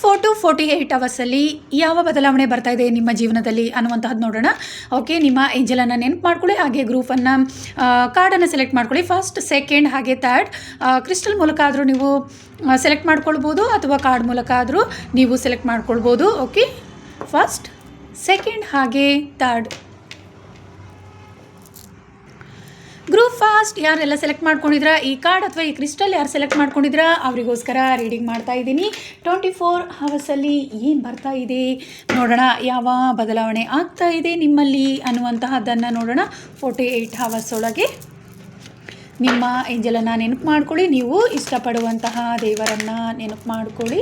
24 to 48 ಅವರ್ಸಲ್ಲಿ ಯಾವ ಬದಲಾವಣೆ ಬರ್ತಾ ಇದೆ ನಿಮ್ಮ ಜೀವನದಲ್ಲಿ ಅನ್ನುವಂತಹದ್ದು ನೋಡೋಣ. ಓಕೆ, ನಿಮ್ಮ ಏಂಜಲನ್ನು ನೆನಪು ಮಾಡ್ಕೊಳ್ಳಿ. ಹಾಗೆ ಗ್ರೂಪನ್ನು ಕಾರ್ಡನ್ನು ಸೆಲೆಕ್ಟ್ ಮಾಡ್ಕೊಳ್ಳಿ. ಫಸ್ಟ್, ಸೆಕೆಂಡ್ ಹಾಗೆ ಥರ್ಡ್. ಕ್ರಿಸ್ಟಲ್ ಮೂಲಕ ಆದರೂ ನೀವು ಸೆಲೆಕ್ಟ್ ಮಾಡ್ಕೊಳ್ಬೋದು ಅಥವಾ ಕಾರ್ಡ್ ಮೂಲಕ ಆದರೂ ನೀವು ಸೆಲೆಕ್ಟ್ ಮಾಡ್ಕೊಳ್ಬೋದು. ಓಕೆ, ಫಸ್ಟ್, ಸೆಕೆಂಡ್ ಹಾಗೆ ಥರ್ಡ್. ಗ್ರೂಪ್ ಫಾಸ್ಟ್ ಯಾರೆಲ್ಲ ಸೆಲೆಕ್ಟ್ ಮಾಡ್ಕೊಂಡಿದ್ರಾ, ಈ ಕಾರ್ಡ್ ಅಥವಾ ಈ ಕ್ರಿಸ್ಟಲ್ ಯಾರು ಸೆಲೆಕ್ಟ್ ಮಾಡ್ಕೊಂಡಿದ್ರಾ ಅವರಿಗೋಸ್ಕರ ರೀಡಿಂಗ್ ಮಾಡ್ತಾ ಇದ್ದೀನಿ. 24 ಅವರ್ಸಲ್ಲಿ ಏನು ಬರ್ತಾ ಇದೆ ನೋಡೋಣ, ಯಾವ ಬದಲಾವಣೆ ಆಗ್ತಾ ಇದೆ ನಿಮ್ಮಲ್ಲಿ ಅನ್ನುವಂತಹದ್ದನ್ನು ನೋಡೋಣ. 48 ಅವರ್ಸ್ ಒಳಗೆ ನಿಮ್ಮ ಏಂಜಲನ್ನು ನೆನಪು ಮಾಡ್ಕೊಳ್ಳಿ. ನೀವು ಇಷ್ಟಪಡುವಂತಹ ದೇವರನ್ನು ನೆನಪು ಮಾಡ್ಕೊಳ್ಳಿ.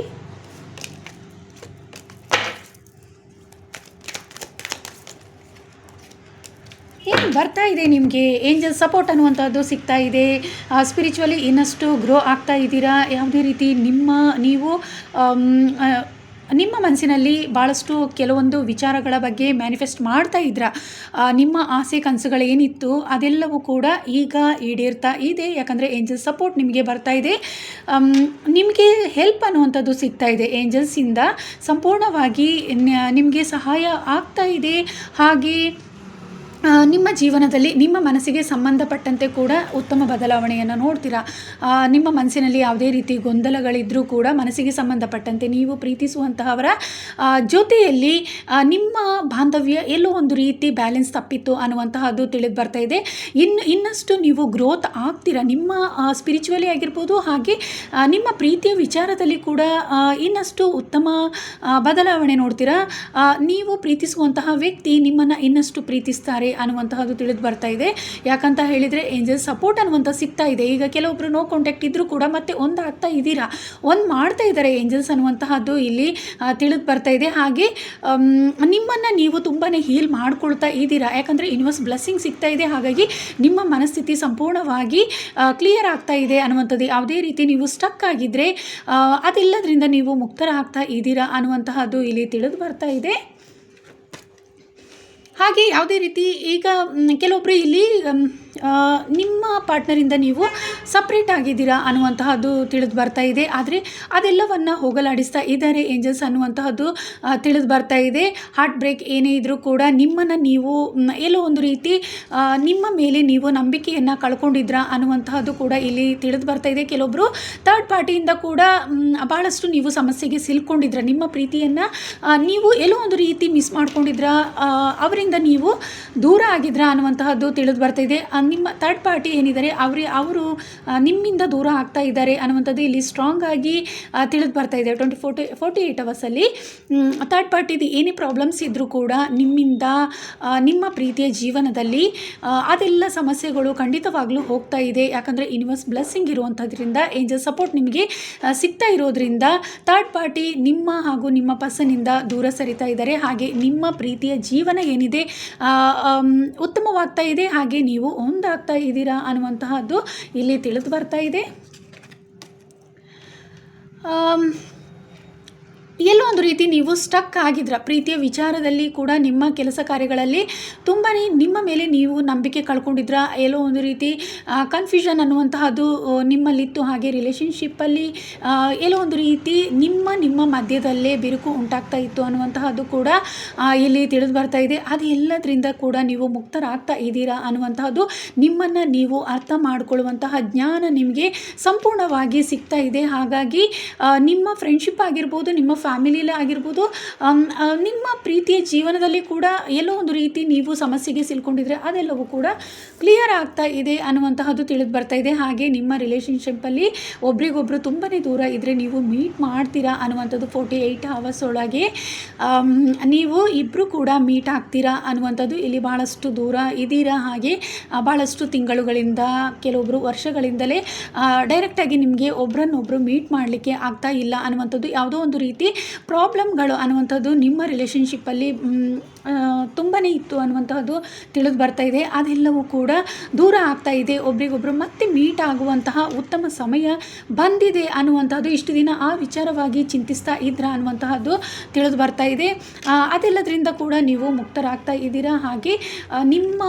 ಏನು ಬರ್ತಾ ಇದೆ ನಿಮಗೆ, ಏಂಜಲ್ ಸಪೋರ್ಟ್ ಅನ್ನುವಂಥದ್ದು ಸಿಗ್ತಾ ಇದೆ. ಸ್ಪಿರಿಚುವಲಿ ಇನ್ನಷ್ಟು ಗ್ರೋ ಆಗ್ತಾ ಇದ್ದೀರಾ. ಯಾವುದೇ ರೀತಿ ನೀವು ನಿಮ್ಮ ಮನಸ್ಸಿನಲ್ಲಿ ಭಾಳಷ್ಟು ಕೆಲವೊಂದು ವಿಚಾರಗಳ ಬಗ್ಗೆ ಮ್ಯಾನಿಫೆಸ್ಟ್ ಮಾಡ್ತಾ ಇದ್ದೀರಾ. ನಿಮ್ಮ ಆಸೆ ಕನಸುಗಳೇನಿತ್ತು ಅದೆಲ್ಲವೂ ಕೂಡ ಈಗ ಈಡೇರ್ತಾ ಇದೆ. ಯಾಕಂದರೆ ಏಂಜಲ್ ಸಪೋರ್ಟ್ ನಿಮಗೆ ಬರ್ತಾ ಇದೆ. ನಿಮಗೆ ಹೆಲ್ಪ್ ಅನ್ನುವಂಥದ್ದು ಸಿಗ್ತಾ ಇದೆ. ಏಂಜಲ್ಸಿಂದ ಸಂಪೂರ್ಣವಾಗಿ ನಿಮಗೆ ಸಹಾಯ ಆಗ್ತಾ ಇದೆ. ಹಾಗೆ ನಿಮ್ಮ ಜೀವನದಲ್ಲಿ ನಿಮ್ಮ ಮನಸ್ಸಿಗೆ ಸಂಬಂಧಪಟ್ಟಂತೆ ಕೂಡ ಉತ್ತಮ ಬದಲಾವಣೆಯನ್ನು ನೋಡ್ತೀರಾ. ನಿಮ್ಮ ಮನಸ್ಸಿನಲ್ಲಿ ಯಾವುದೇ ರೀತಿ ಗೊಂದಲಗಳಿದ್ದರೂ ಕೂಡ ಮನಸ್ಸಿಗೆ ಸಂಬಂಧಪಟ್ಟಂತೆ ನೀವು ಪ್ರೀತಿಸುವಂತಹವರ ಜೊತೆಯಲ್ಲಿ ನಿಮ್ಮ ಬಾಂಧವ್ಯ ಎಲ್ಲೋ ಒಂದು ರೀತಿ ಬ್ಯಾಲೆನ್ಸ್ ತಪ್ಪಿತ್ತು ಅನ್ನುವಂತಹದ್ದು ತಿಳಿದು ಬರ್ತಾ ಇದೆ. ಇನ್ನಷ್ಟು ನೀವು ಗ್ರೋತ್ ಆಗ್ತೀರಾ. ನಿಮ್ಮ ಸ್ಪಿರಿಚುವಲಿ ಆಗಿರ್ಬೋದು, ಹಾಗೆ ನಿಮ್ಮ ಪ್ರೀತಿಯ ವಿಚಾರದಲ್ಲಿ ಕೂಡ ಇನ್ನಷ್ಟು ಉತ್ತಮ ಬದಲಾವಣೆ ನೋಡ್ತೀರಾ. ನೀವು ಪ್ರೀತಿಸುವಂತಹ ವ್ಯಕ್ತಿ ನಿಮ್ಮನ್ನು ಇನ್ನಷ್ಟು ಪ್ರೀತಿಸ್ತಾರೆ ಅನ್ನುವಂತಹದ್ದು ತಿಳಿದು ಬರ್ತಾ ಇದೆ. ಯಾಕಂತ ಹೇಳಿದರೆ ಏಂಜಲ್ ಸಪೋರ್ಟ್ ಅನ್ನುವಂಥ ಸಿಗ್ತಾ ಇದೆ. ಈಗ ಕೆಲವೊಬ್ಬರು ನೋ ಕಾಂಟ್ಯಾಕ್ಟ್ ಇದ್ದರೂ ಕೂಡ ಮತ್ತೆ ಒಂದು ಆಗ್ತಾ ಇದ್ದೀರಾ, ಒಂದು ಮಾಡ್ತಾ ಇದ್ದಾರೆ ಏಂಜಲ್ಸ್ ಅನ್ನುವಂತಹದ್ದು ಇಲ್ಲಿ ತಿಳಿದು ಬರ್ತಾ ಇದೆ. ಹಾಗೆ ನಿಮ್ಮನ್ನು ನೀವು ತುಂಬಾ ಹೀಲ್ ಮಾಡ್ಕೊಳ್ತಾ ಇದ್ದೀರಾ. ಯಾಕಂದರೆ ಯೂನಿವರ್ಸ್ ಬ್ಲೆಸ್ಸಿಂಗ್ ಸಿಗ್ತಾ ಇದೆ. ಹಾಗಾಗಿ ನಿಮ್ಮ ಮನಸ್ಥಿತಿ ಸಂಪೂರ್ಣವಾಗಿ ಕ್ಲಿಯರ್ ಆಗ್ತಾ ಇದೆ ಅನ್ನುವಂಥದ್ದು. ಯಾವುದೇ ರೀತಿ ನೀವು ಸ್ಟಕ್ ಆಗಿದ್ದರೆ ಅದೆಲ್ಲದರಿಂದ ನೀವು ಮುಕ್ತರ ಆಗ್ತಾ ಇದ್ದೀರಾ ಅನ್ನುವಂತಹದ್ದು ಇಲ್ಲಿ ತಿಳಿದು ಬರ್ತಾ ಇದೆ. ಹಾಗೆ ಯಾವುದೇ ರೀತಿ ಈಗ ಕೆಲವೊಬ್ಬರು ಇಲ್ಲಿ ನಿಮ್ಮ ಪಾರ್ಟ್ನರಿಂದ ನೀವು ಸಪ್ರೇಟ್ ಆಗಿದ್ದೀರಾ ಅನ್ನುವಂತಹದ್ದು ತಿಳಿದು ಬರ್ತಾ ಇದೆ. ಆದರೆ ಅದೆಲ್ಲವನ್ನು ಹೋಗಲಾಡಿಸ್ತಾ ಇದ್ದಾರೆ ಏಂಜಲ್ಸ್ ಅನ್ನುವಂತಹದ್ದು ತಿಳಿದು ಬರ್ತಾ ಇದೆ. ಹಾರ್ಟ್ ಬ್ರೇಕ್ ಏನೇ ಇದ್ದರೂ ಕೂಡ ನಿಮ್ಮನ್ನು ನೀವು ಎಲ್ಲೋ ಒಂದು ರೀತಿ ನಿಮ್ಮ ಮೇಲೆ ನೀವು ನಂಬಿಕೆಯನ್ನು ಕಳ್ಕೊಂಡಿದ್ರಾ ಅನ್ನುವಂತಹದ್ದು ಕೂಡ ಇಲ್ಲಿ ತಿಳಿದು ಬರ್ತಾ ಇದೆ. ಕೆಲವೊಬ್ಬರು ಥರ್ಡ್ ಪಾರ್ಟಿಯಿಂದ ಕೂಡ ಭಾಳಷ್ಟು ನೀವು ಸಮಸ್ಯೆಗೆ ಸಿಲ್ಕೊಂಡಿದ್ರ, ನಿಮ್ಮ ಪ್ರೀತಿಯನ್ನು ನೀವು ಎಲ್ಲೋ ಒಂದು ರೀತಿ ಮಿಸ್ ಮಾಡ್ಕೊಂಡಿದ್ರಾ, ಅವರಿಂದ ನೀವು ದೂರ ಆಗಿದ್ರಾ ಅನ್ನುವಂತಹದ್ದು ತಿಳಿದು ಬರ್ತಾ ಇದೆ. ನಿಮ್ಮ ಥರ್ಡ್ ಪಾರ್ಟಿ ಏನಿದ್ದಾರೆ ಅವರು ನಿಮ್ಮಿಂದ ದೂರ ಆಗ್ತಾ ಇದ್ದಾರೆ ಅನ್ನುವಂಥದ್ದು ಇಲ್ಲಿ ಸ್ಟ್ರಾಂಗ್ ಆಗಿ ತಿಳಿದು ಬರ್ತಾ ಇದೆ. 48 ಅವರ್ಸಲ್ಲಿ ಥರ್ಡ್ ಪಾರ್ಟಿದು ಏನೇ ಪ್ರಾಬ್ಲಮ್ಸ್ ಇದ್ದರೂ ಕೂಡ ನಿಮ್ಮಿಂದ ನಿಮ್ಮ ಪ್ರೀತಿಯ ಜೀವನದಲ್ಲಿ ಅದೆಲ್ಲ ಸಮಸ್ಯೆಗಳು ಖಂಡಿತವಾಗ್ಲೂ ಹೋಗ್ತಾ ಇದೆ. ಯಾಕಂದರೆ ಯೂನಿವರ್ಸ್ ಬ್ಲೆಸ್ಸಿಂಗ್ ಇರುವಂಥದ್ರಿಂದ, ಏಂಜಲ್ ಸಪೋರ್ಟ್ ನಿಮಗೆ ಸಿಗ್ತಾ ಇರೋದ್ರಿಂದ ಥರ್ಡ್ ಪಾರ್ಟಿ ನಿಮ್ಮ ಹಾಗೂ ನಿಮ್ಮ ಪರ್ಸನ್ನಿಂದ ದೂರ ಸರಿತಾ ಇದ್ದಾರೆ. ಹಾಗೆ ನಿಮ್ಮ ಪ್ರೀತಿಯ ಜೀವನ ಏನಿದೆ ಉತ್ತಮವಾಗ್ತಾ ಇದೆ. ಹಾಗೆ ನೀವು ಒಂದಾಗ್ತಾ ಇದ್ದೀರಾ ಅನ್ನುವಂತಹದ್ದು ಇಲ್ಲಿ ತಿಳಿದು ಬರ್ತಾ ಇದೆ. ಎಲ್ಲೋ ಒಂದು ರೀತಿ ನೀವು ಸ್ಟಕ್ ಆಗಿದ್ರ ಪ್ರೀತಿಯ ವಿಚಾರದಲ್ಲಿ ಕೂಡ, ನಿಮ್ಮ ಕೆಲಸ ಕಾರ್ಯಗಳಲ್ಲಿ ತುಂಬಾ ನಿಮ್ಮ ಮೇಲೆ ನೀವು ನಂಬಿಕೆ ಕಳ್ಕೊಂಡಿದ್ರ, ಎಲ್ಲೋ ಒಂದು ರೀತಿ ಕನ್ಫ್ಯೂಷನ್ ನಿಮ್ಮಲ್ಲಿತ್ತು. ಹಾಗೆ ರಿಲೇಷನ್ಶಿಪ್ಪಲ್ಲಿ ಎಲ್ಲೋ ಒಂದು ರೀತಿ ನಿಮ್ಮ ಮಧ್ಯದಲ್ಲೇ ಬಿರುಕು ಉಂಟಾಗ್ತಾ ಇತ್ತು ಅನ್ನುವಂತಹದ್ದು ಕೂಡ ಇಲ್ಲಿ ತಿಳಿದು ಬರ್ತಾ ಇದೆ. ಅದೆಲ್ಲದರಿಂದ ಕೂಡ ನೀವು ಮುಕ್ತರಾಗ್ತಾ ಇದ್ದೀರಾ ಅನ್ನುವಂತಹದ್ದು, ನಿಮ್ಮನ್ನು ನೀವು ಅರ್ಥ ಮಾಡಿಕೊಳ್ಳುವಂತಹ ಜ್ಞಾನ ನಿಮಗೆ ಸಂಪೂರ್ಣವಾಗಿ ಸಿಗ್ತಾ ಇದೆ. ಹಾಗಾಗಿ ನಿಮ್ಮ ಫ್ರೆಂಡ್ಶಿಪ್ ಆಗಿರ್ಬೋದು, ನಿಮ್ಮ ಫ್ಯಾಮಿಲಿಯಲ್ಲಿ ಆಗಿರ್ಬೋದು, ನಿಮ್ಮ ಪ್ರೀತಿಯ ಜೀವನದಲ್ಲಿ ಕೂಡ ಎಲ್ಲೋ ಒಂದು ರೀತಿ ನೀವು ಸಮಸ್ಯೆಗೆ ಸಿಲ್ಕೊಂಡಿದ್ರೆ ಅದೆಲ್ಲವೂ ಕೂಡ ಕ್ಲಿಯರ್ ಆಗ್ತಾ ಇದೆ ಅನ್ನುವಂತಹದ್ದು ತಿಳಿದು ಬರ್ತಾ ಇದೆ. ಹಾಗೆ ನಿಮ್ಮ ರಿಲೇಷನ್ಶಿಪ್ಪಲ್ಲಿ ಒಬ್ರಿಗೊಬ್ರು ತುಂಬಾ ದೂರ ಇದ್ದರೆ ನೀವು ಮೀಟ್ ಮಾಡ್ತೀರಾ ಅನ್ನುವಂಥದ್ದು. 48 ಅವರ್ಸ್ ಒಳಗೆ ನೀವು ಇಬ್ಬರು ಕೂಡ ಮೀಟ್ ಆಗ್ತೀರಾ ಅನ್ನುವಂಥದ್ದು. ಇಲ್ಲಿ ಭಾಳಷ್ಟು ದೂರ ಇದ್ದೀರಾ. ಹಾಗೆ ಭಾಳಷ್ಟು ತಿಂಗಳುಗಳಿಂದ, ಕೆಲವೊಬ್ಬರು ವರ್ಷಗಳಿಂದಲೇ ಡೈರೆಕ್ಟಾಗಿ ನಿಮಗೆ ಒಬ್ಬರನ್ನೊಬ್ಬರು ಮೀಟ್ ಮಾಡಲಿಕ್ಕೆ ಆಗ್ತಾ ಇಲ್ಲ ಅನ್ನುವಂಥದ್ದು. ಯಾವುದೋ ಒಂದು ರೀತಿ ಪ್ರಾಬ್ಲಮ್ಗಳು ಅನ್ನುವಂಥದ್ದು ನಿಮ್ಮ ರಿಲೇಷನ್ಶಿಪ್ಪಲ್ಲಿ ತುಂಬಾ ಇತ್ತು ಅನ್ನುವಂತಹದ್ದು ತಿಳಿದು ಬರ್ತಾ ಇದೆ. ಅದೆಲ್ಲವೂ ಕೂಡ ದೂರ ಆಗ್ತಾ ಇದೆ. ಒಬ್ರಿಗೊಬ್ರು ಮತ್ತೆ ಮೀಟ್ ಆಗುವಂತಹ ಉತ್ತಮ ಸಮಯ ಬಂದಿದೆ ಅನ್ನುವಂಥದ್ದು, ಇಷ್ಟು ದಿನ ಆ ವಿಚಾರವಾಗಿ ಚಿಂತಿಸ್ತಾ ಇದ್ರ ಅನ್ನುವಂತಹದ್ದು ತಿಳಿದು ಬರ್ತಾ ಇದೆ. ಅದೆಲ್ಲದರಿಂದ ಕೂಡ ನೀವು ಮುಕ್ತರಾಗ್ತಾ ಇದ್ದೀರಾ. ಹಾಗೆ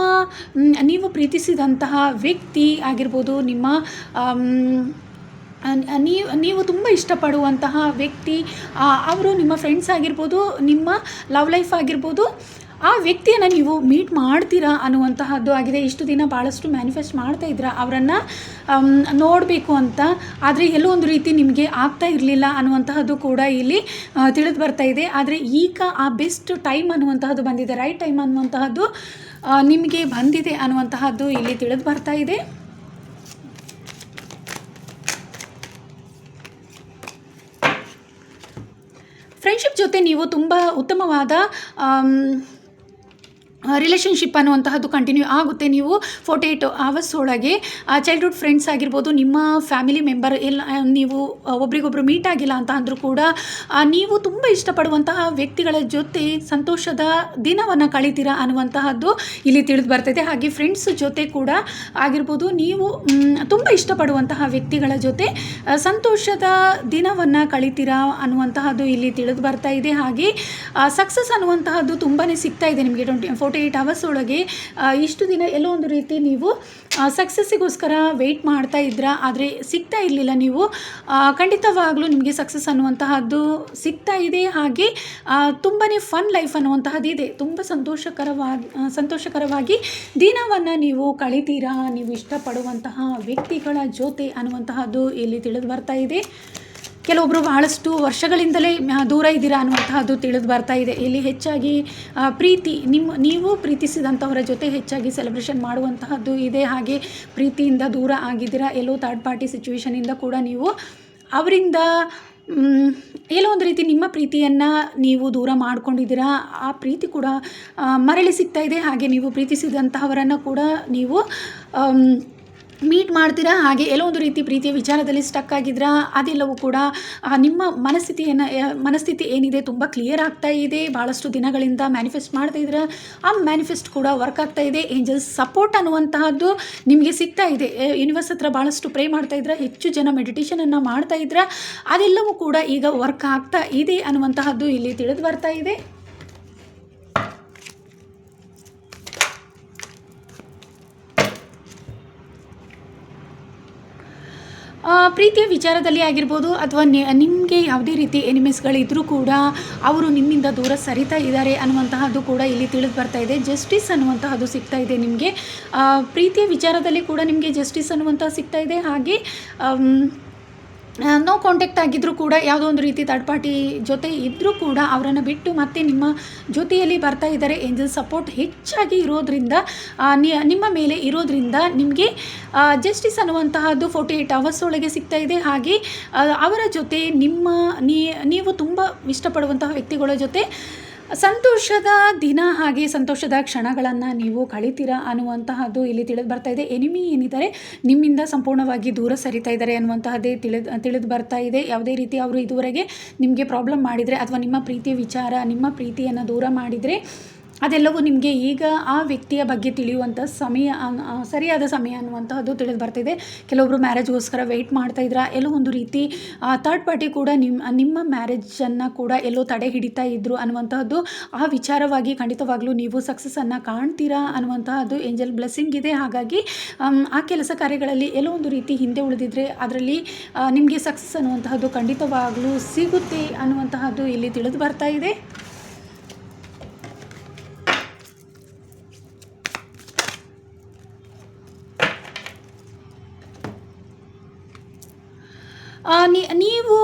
ನೀವು ಪ್ರೀತಿಸಿದಂತಹ ವ್ಯಕ್ತಿ ಆಗಿರ್ಬೋದು, ನಿಮ್ಮ ನೀವು ತುಂಬ ಇಷ್ಟಪಡುವಂತಹ ವ್ಯಕ್ತಿ, ಅವರು ನಿಮ್ಮ ಫ್ರೆಂಡ್ಸ್ ಆಗಿರ್ಬೋದು, ನಿಮ್ಮ ಲವ್ ಲೈಫ್ ಆಗಿರ್ಬೋದು, ಆ ವ್ಯಕ್ತಿಯನ್ನು ನೀವು ಮೀಟ್ ಮಾಡ್ತೀರಾ ಅನ್ನುವಂತಹದ್ದು ಆಗಿದೆ. ಇಷ್ಟು ದಿನ ಭಾಳಷ್ಟು ಮ್ಯಾನಿಫೆಸ್ಟ್ ಮಾಡ್ತಾ ಇದ್ದೀರಾ ಅವರನ್ನು ನೋಡಬೇಕು ಅಂತ, ಆದರೆ ಎಲ್ಲೋ ಒಂದು ರೀತಿ ನಿಮಗೆ ಆಗ್ತಾ ಇರಲಿಲ್ಲ ಅನ್ನುವಂತಹದ್ದು ಕೂಡ ಇಲ್ಲಿ ತಿಳಿದು ಬರ್ತಾ ಇದೆ. ಆದರೆ ಈಗ ಆ ಬೆಸ್ಟ್ ಟೈಮ್ ಅನ್ನುವಂತಹದ್ದು ಬಂದಿದೆ, ರೈಟ್ ಟೈಮ್ ಅನ್ನುವಂತಹದ್ದು ನಿಮಗೆ ಬಂದಿದೆ ಅನ್ನುವಂತಹದ್ದು ಇಲ್ಲಿ ತಿಳಿದು ಬರ್ತಾ ಇದೆ. ಫ್ರೆಂಡ್ಶಿಪ್ ಜೊತೆ ನೀವು ತುಂಬ ಉತ್ತಮವಾದ ರಿಲೇಷನ್ಶಿಪ್ ಅನ್ನುವಂತಹದ್ದು ಕಂಟಿನ್ಯೂ ಆಗುತ್ತೆ. ನೀವು 48 ಅವರ್ಸ್ ಒಳಗೆ ಚೈಲ್ಡ್ಹುಡ್ ಫ್ರೆಂಡ್ಸ್ ಆಗಿರ್ಬೋದು, ನಿಮ್ಮ ಫ್ಯಾಮಿಲಿ ಮೆಂಬರ್ ಎಲ್ಲ ನೀವು ಒಬ್ರಿಗೊಬ್ರು ಮೀಟ್ ಆಗಿಲ್ಲ ಅಂತ ಅಂದರೂ ಕೂಡ ನೀವು ತುಂಬ ಇಷ್ಟಪಡುವಂತಹ ವ್ಯಕ್ತಿಗಳ ಜೊತೆ ಸಂತೋಷದ ದಿನವನ್ನು ಕಳಿತೀರಾ ಅನ್ನುವಂತಹದ್ದು ಇಲ್ಲಿ ತಿಳಿದು ಬರ್ತಿದೆ. ಹಾಗೆ ಫ್ರೆಂಡ್ಸ್ ಜೊತೆ ಕೂಡ ಆಗಿರ್ಬೋದು, ನೀವು ತುಂಬ ಇಷ್ಟಪಡುವಂತಹ ವ್ಯಕ್ತಿಗಳ ಜೊತೆ ಸಂತೋಷದ ದಿನವನ್ನು ಕಳಿತೀರಾ ಅನ್ನುವಂತಹದ್ದು ಇಲ್ಲಿ ತಿಳಿದು ಬರ್ತಾ ಇದೆ. ಹಾಗೆ ಸಕ್ಸಸ್ ಅನ್ನುವಂತಹದ್ದು ತುಂಬಾ ಸಿಗ್ತಾ ಇದೆ ನಿಮಗೆ 48 ಅವರ್ಸ್ ಒಳಗೆ. ಇಷ್ಟು ದಿನ ಎಲ್ಲೋ ಒಂದು ರೀತಿ ನೀವು ಸಕ್ಸಸ್ಸಿಗೋಸ್ಕರ ವೆಯ್ಟ್ ಮಾಡ್ತಾ ಇದ್ರಾ, ಆದರೆ ಸಿಗ್ತಾ ಇರಲಿಲ್ಲ. ನೀವು ಖಂಡಿತವಾಗಲೂ ನಿಮಗೆ ಸಕ್ಸಸ್ ಅನ್ನುವಂತಹದ್ದು ಸಿಗ್ತಾ ಇದೆ. ಹಾಗೆ ತುಂಬಾ ಫನ್ ಲೈಫ್ ಅನ್ನುವಂತಹದ್ದು ಇದೆ. ತುಂಬ ಸಂತೋಷಕರವಾಗಿ ದಿನವನ್ನು ನೀವು ಕಳಿತೀರಾ ನೀವು ಇಷ್ಟಪಡುವಂತಹ ವ್ಯಕ್ತಿಗಳ ಜೊತೆ ಅನ್ನುವಂತಹದ್ದು ಇಲ್ಲಿ ತಿಳಿದು ಬರ್ತಾ ಇದೆ. ಕೆಲವೊಬ್ಬರು ಬಹಳಷ್ಟು ವರ್ಷಗಳಿಂದಲೇ ದೂರ ಇದ್ದೀರಾ ಅನ್ನುವಂತಹದ್ದು ತಿಳಿದು ಬರ್ತಾ ಇದೆ. ಇಲ್ಲಿ ಹೆಚ್ಚಾಗಿ ಪ್ರೀತಿ, ನೀವು ಪ್ರೀತಿಸಿದಂಥವರ ಜೊತೆ ಹೆಚ್ಚಾಗಿ ಸೆಲೆಬ್ರೇಷನ್ ಮಾಡುವಂತಹದ್ದು ಇದೆ. ಹಾಗೆ ಪ್ರೀತಿಯಿಂದ ದೂರ ಆಗಿದ್ದೀರಾ, ಎಲ್ಲೋ ಥರ್ಡ್ ಪಾರ್ಟಿ ಸಿಚುವೇಷನಿಂದ ಕೂಡ ನೀವು ಅವರಿಂದ ಎಲ್ಲೋ ಒಂದು ರೀತಿ ನಿಮ್ಮ ಪ್ರೀತಿಯನ್ನು ನೀವು ದೂರ ಮಾಡ್ಕೊಂಡಿದ್ದೀರಾ. ಆ ಪ್ರೀತಿ ಕೂಡ ಮರಳಿ ಸಿಗ್ತಾ ಇದೆ. ಹಾಗೆ ನೀವು ಪ್ರೀತಿಸಿದಂತಹವರನ್ನು ಕೂಡ ನೀವು ಮೀಟ್ ಮಾಡ್ತೀರಾ. ಹಾಗೆ ಎಲ್ಲೋ ಒಂದು ರೀತಿ ಪ್ರೀತಿಯ ವಿಚಾರದಲ್ಲಿ ಸ್ಟಕ್ ಆಗಿದ್ರಾ, ಅದೆಲ್ಲವೂ ಕೂಡ ನಿಮ್ಮ ಮನಸ್ಥಿತಿ ಏನಿದೆ ತುಂಬ ಕ್ಲಿಯರ್ ಆಗ್ತಾ ಇದೆ. ಭಾಳಷ್ಟು ದಿನಗಳಿಂದ ಮ್ಯಾನಿಫೆಸ್ಟ್ ಮಾಡ್ತಾ ಇದ್ದೀರಾ, ಆ ಮ್ಯಾನಿಫೆಸ್ಟ್ ಕೂಡ ವರ್ಕ್ ಆಗ್ತಾ ಇದೆ. ಏಂಜಲ್ಸ್ ಸಪೋರ್ಟ್ ಅನ್ನುವಂತಹದ್ದು ನಿಮಗೆ ಸಿಗ್ತಾ ಇದೆ. ಯೂನಿವರ್ಸ್ ಹತ್ರ ಭಾಳಷ್ಟು ಪ್ರೇ ಮಾಡ್ತಾ ಇದ್ದೀರಾ, ಹೆಚ್ಚು ಜನ ಮೆಡಿಟೇಷನನ್ನು ಮಾಡ್ತಾ ಇದ್ದೀರಾ, ಅದೆಲ್ಲವೂ ಕೂಡ ಈಗ ವರ್ಕ್ ಆಗ್ತಾ ಇದೆ ಅನ್ನುವಂತಹದ್ದು ಇಲ್ಲಿ ತಿಳಿದು ಬರ್ತಾ ಇದೆ. ಪ್ರೀತಿಯ ವಿಚಾರದಲ್ಲಿ ಆಗಿರ್ಬೋದು, ಅಥವಾ ನಿಮಗೆ ಯಾವುದೇ ರೀತಿ ಎನಿಮೀಸ್ಗಳಿದ್ದರೂ ಕೂಡ ಅವರು ನಿಮ್ಮಿಂದ ದೂರ ಸರಿತಾ ಇದ್ದಾರೆ ಅನ್ನುವಂತಹದ್ದು ಕೂಡ ಇಲ್ಲಿ ತಿಳಿದು ಬರ್ತಾ ಇದೆ. ಜಸ್ಟಿಸ್ ಅನ್ನುವಂತಹದ್ದು ಸಿಗ್ತಾ ಇದೆ ನಿಮಗೆ. ಪ್ರೀತಿಯ ವಿಚಾರದಲ್ಲಿ ಕೂಡ ನಿಮಗೆ ಜಸ್ಟಿಸ್ ಅನ್ನುವಂತಹ ಸಿಗ್ತಾ ಇದೆ. ಹಾಗೆ ನೋ ಕಾಂಟ್ಯಾಕ್ಟ್ ಆಗಿದ್ದರೂ ಕೂಡ ಯಾವುದೋ ಒಂದು ರೀತಿ ಥರ್ಡ್ ಪಾರ್ಟಿ ಜೊತೆ ಇದ್ದರೂ ಕೂಡ ಅವರನ್ನು ಬಿಟ್ಟು ಮತ್ತೆ ನಿಮ್ಮ ಜೊತೆಯಲ್ಲಿ ಬರ್ತಾ ಇದ್ದಾರೆ. ಏಂಜಲ್ ಸಪೋರ್ಟ್ ಹೆಚ್ಚಾಗಿ ಇರೋದ್ರಿಂದ, ನಿಮ್ಮ ಮೇಲೆ ಇರೋದ್ರಿಂದ ನಿಮಗೆ ಜಸ್ಟಿಸ್ ಅನ್ನುವಂತಹದ್ದು 48 ಅವರ್ಸ್ ಒಳಗೆ ಸಿಗ್ತಾ ಇದೆ. ಹಾಗೆ ಅವರ ಜೊತೆ ನೀವು ತುಂಬ ಇಷ್ಟಪಡುವಂತಹ ವ್ಯಕ್ತಿಗಳ ಜೊತೆ ಸಂತೋಷದ ದಿನ ಹಾಗೆ ಸಂತೋಷದ ಕ್ಷಣಗಳನ್ನು ನೀವು ಕಳಿತೀರಾ ಅನ್ನುವಂತಹದ್ದು ಇಲ್ಲಿ ತಿಳಿದು ಬರ್ತಾ ಇದೆ. ಎನಿಮಿ ಏನಿದ್ದಾರೆ ನಿಮ್ಮಿಂದ ಸಂಪೂರ್ಣವಾಗಿ ದೂರ ಸರಿತಾ ಇದ್ದಾರೆ ಅನ್ನುವಂತಹದ್ದೇ ತಿಳಿದು ಬರ್ತಾ ಇದೆ. ಯಾವುದೇ ರೀತಿ ಅವರು ಇದುವರೆಗೆ ನಿಮಗೆ ಪ್ರಾಬ್ಲಮ್ ಮಾಡಿದರೆ, ಅಥವಾ ನಿಮ್ಮ ಪ್ರೀತಿಯ ವಿಚಾರ, ನಿಮ್ಮ ಪ್ರೀತಿಯನ್ನು ದೂರ ಮಾಡಿದರೆ, ಅದೆಲ್ಲವೂ ನಿಮಗೆ ಈಗ ಆ ವ್ಯಕ್ತಿಯ ಬಗ್ಗೆ ತಿಳಿಯುವಂಥ ಸರಿಯಾದ ಸಮಯ ಅನ್ನುವಂತಹದ್ದು ತಿಳಿದು ಬರ್ತಿದೆ. ಕೆಲವೊಬ್ಬರು ಮ್ಯಾರೇಜ್ಗೋಸ್ಕರ ವೆಯ್ಟ್ ಮಾಡ್ತಾ ಇದ್ರ, ಎಲ್ಲೋ ಒಂದು ರೀತಿ ಥರ್ಡ್ ಪಾರ್ಟಿ ಕೂಡ ನಿಮ್ಮ ಮ್ಯಾರೇಜನ್ನು ಕೂಡ ಎಲ್ಲೋ ತಡೆ ಹಿಡಿತಾ ಇದ್ರು ಅನ್ನುವಂತಹದ್ದು, ಆ ವಿಚಾರವಾಗಿ ಖಂಡಿತವಾಗ್ಲೂ ನೀವು ಸಕ್ಸಸ್ಸನ್ನು ಕಾಣ್ತೀರಾ ಅನ್ನುವಂತಹದ್ದು ಏಂಜಲ್ ಬ್ಲೆಸ್ಸಿಂಗ್ ಇದೆ. ಹಾಗಾಗಿ ಆ ಕೆಲಸ ಕಾರ್ಯಗಳಲ್ಲಿ ಎಲ್ಲೋ ಒಂದು ರೀತಿ ಹಿಂದೆ ಉಳಿದಿದ್ರೆ ಅದರಲ್ಲಿ ನಿಮಗೆ ಸಕ್ಸಸ್ ಅನ್ನುವಂತಹದ್ದು ಖಂಡಿತವಾಗ್ಲೂ ಸಿಗುತ್ತೆ ಅನ್ನುವಂತಹದ್ದು ಇಲ್ಲಿ ತಿಳಿದು ಬರ್ತಾ ಇದೆ. ನೀವು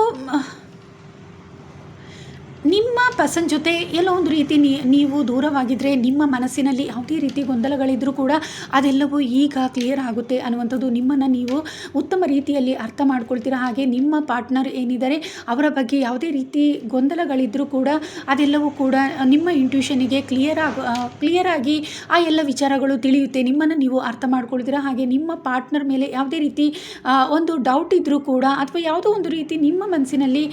ನಿಮ್ಮ ಪರ್ಸನ್ ಜೊತೆ ಎಲ್ಲೋ ಒಂದು ರೀತಿ ನೀವು ದೂರವಾಗಿದ್ದರೆ, ನಿಮ್ಮ ಮನಸ್ಸಿನಲ್ಲಿ ಯಾವುದೇ ರೀತಿ ಗೊಂದಲಗಳಿದ್ದರೂ ಕೂಡ ಅದೆಲ್ಲವೂ ಈಗ ಕ್ಲಿಯರ್ ಆಗುತ್ತೆ ಅನ್ನುವಂಥದ್ದು, ನಿಮ್ಮನ್ನು ನೀವು ಉತ್ತಮ ರೀತಿಯಲ್ಲಿ ಅರ್ಥ ಮಾಡ್ಕೊಳ್ತೀರಾ. ಹಾಗೆ ನಿಮ್ಮ ಪಾರ್ಟ್ನರ್ ಏನಿದ್ದಾರೆ ಅವರ ಬಗ್ಗೆ ಯಾವುದೇ ರೀತಿ ಗೊಂದಲಗಳಿದ್ದರೂ ಕೂಡ ಅದೆಲ್ಲವೂ ಕೂಡ ನಿಮ್ಮ ಇಂಟ್ಯೂಷನಿಗೆ ಕ್ಲಿಯರ್ ಆಗಿ ಆ ಎಲ್ಲ ವಿಚಾರಗಳು ತಿಳಿಯುತ್ತೆ. ನಿಮ್ಮನ್ನು ನೀವು ಅರ್ಥ ಮಾಡ್ಕೊಳ್ತೀರಾ. ಹಾಗೆ ನಿಮ್ಮ ಪಾರ್ಟ್ನರ್ ಮೇಲೆ ಯಾವುದೇ ರೀತಿ ಒಂದು ಡೌಟ್ ಇದ್ದರೂ ಕೂಡ, ಅಥವಾ ಯಾವುದೋ ಒಂದು ರೀತಿ ನಿಮ್ಮ ಮನಸ್ಸಿನಲ್ಲಿ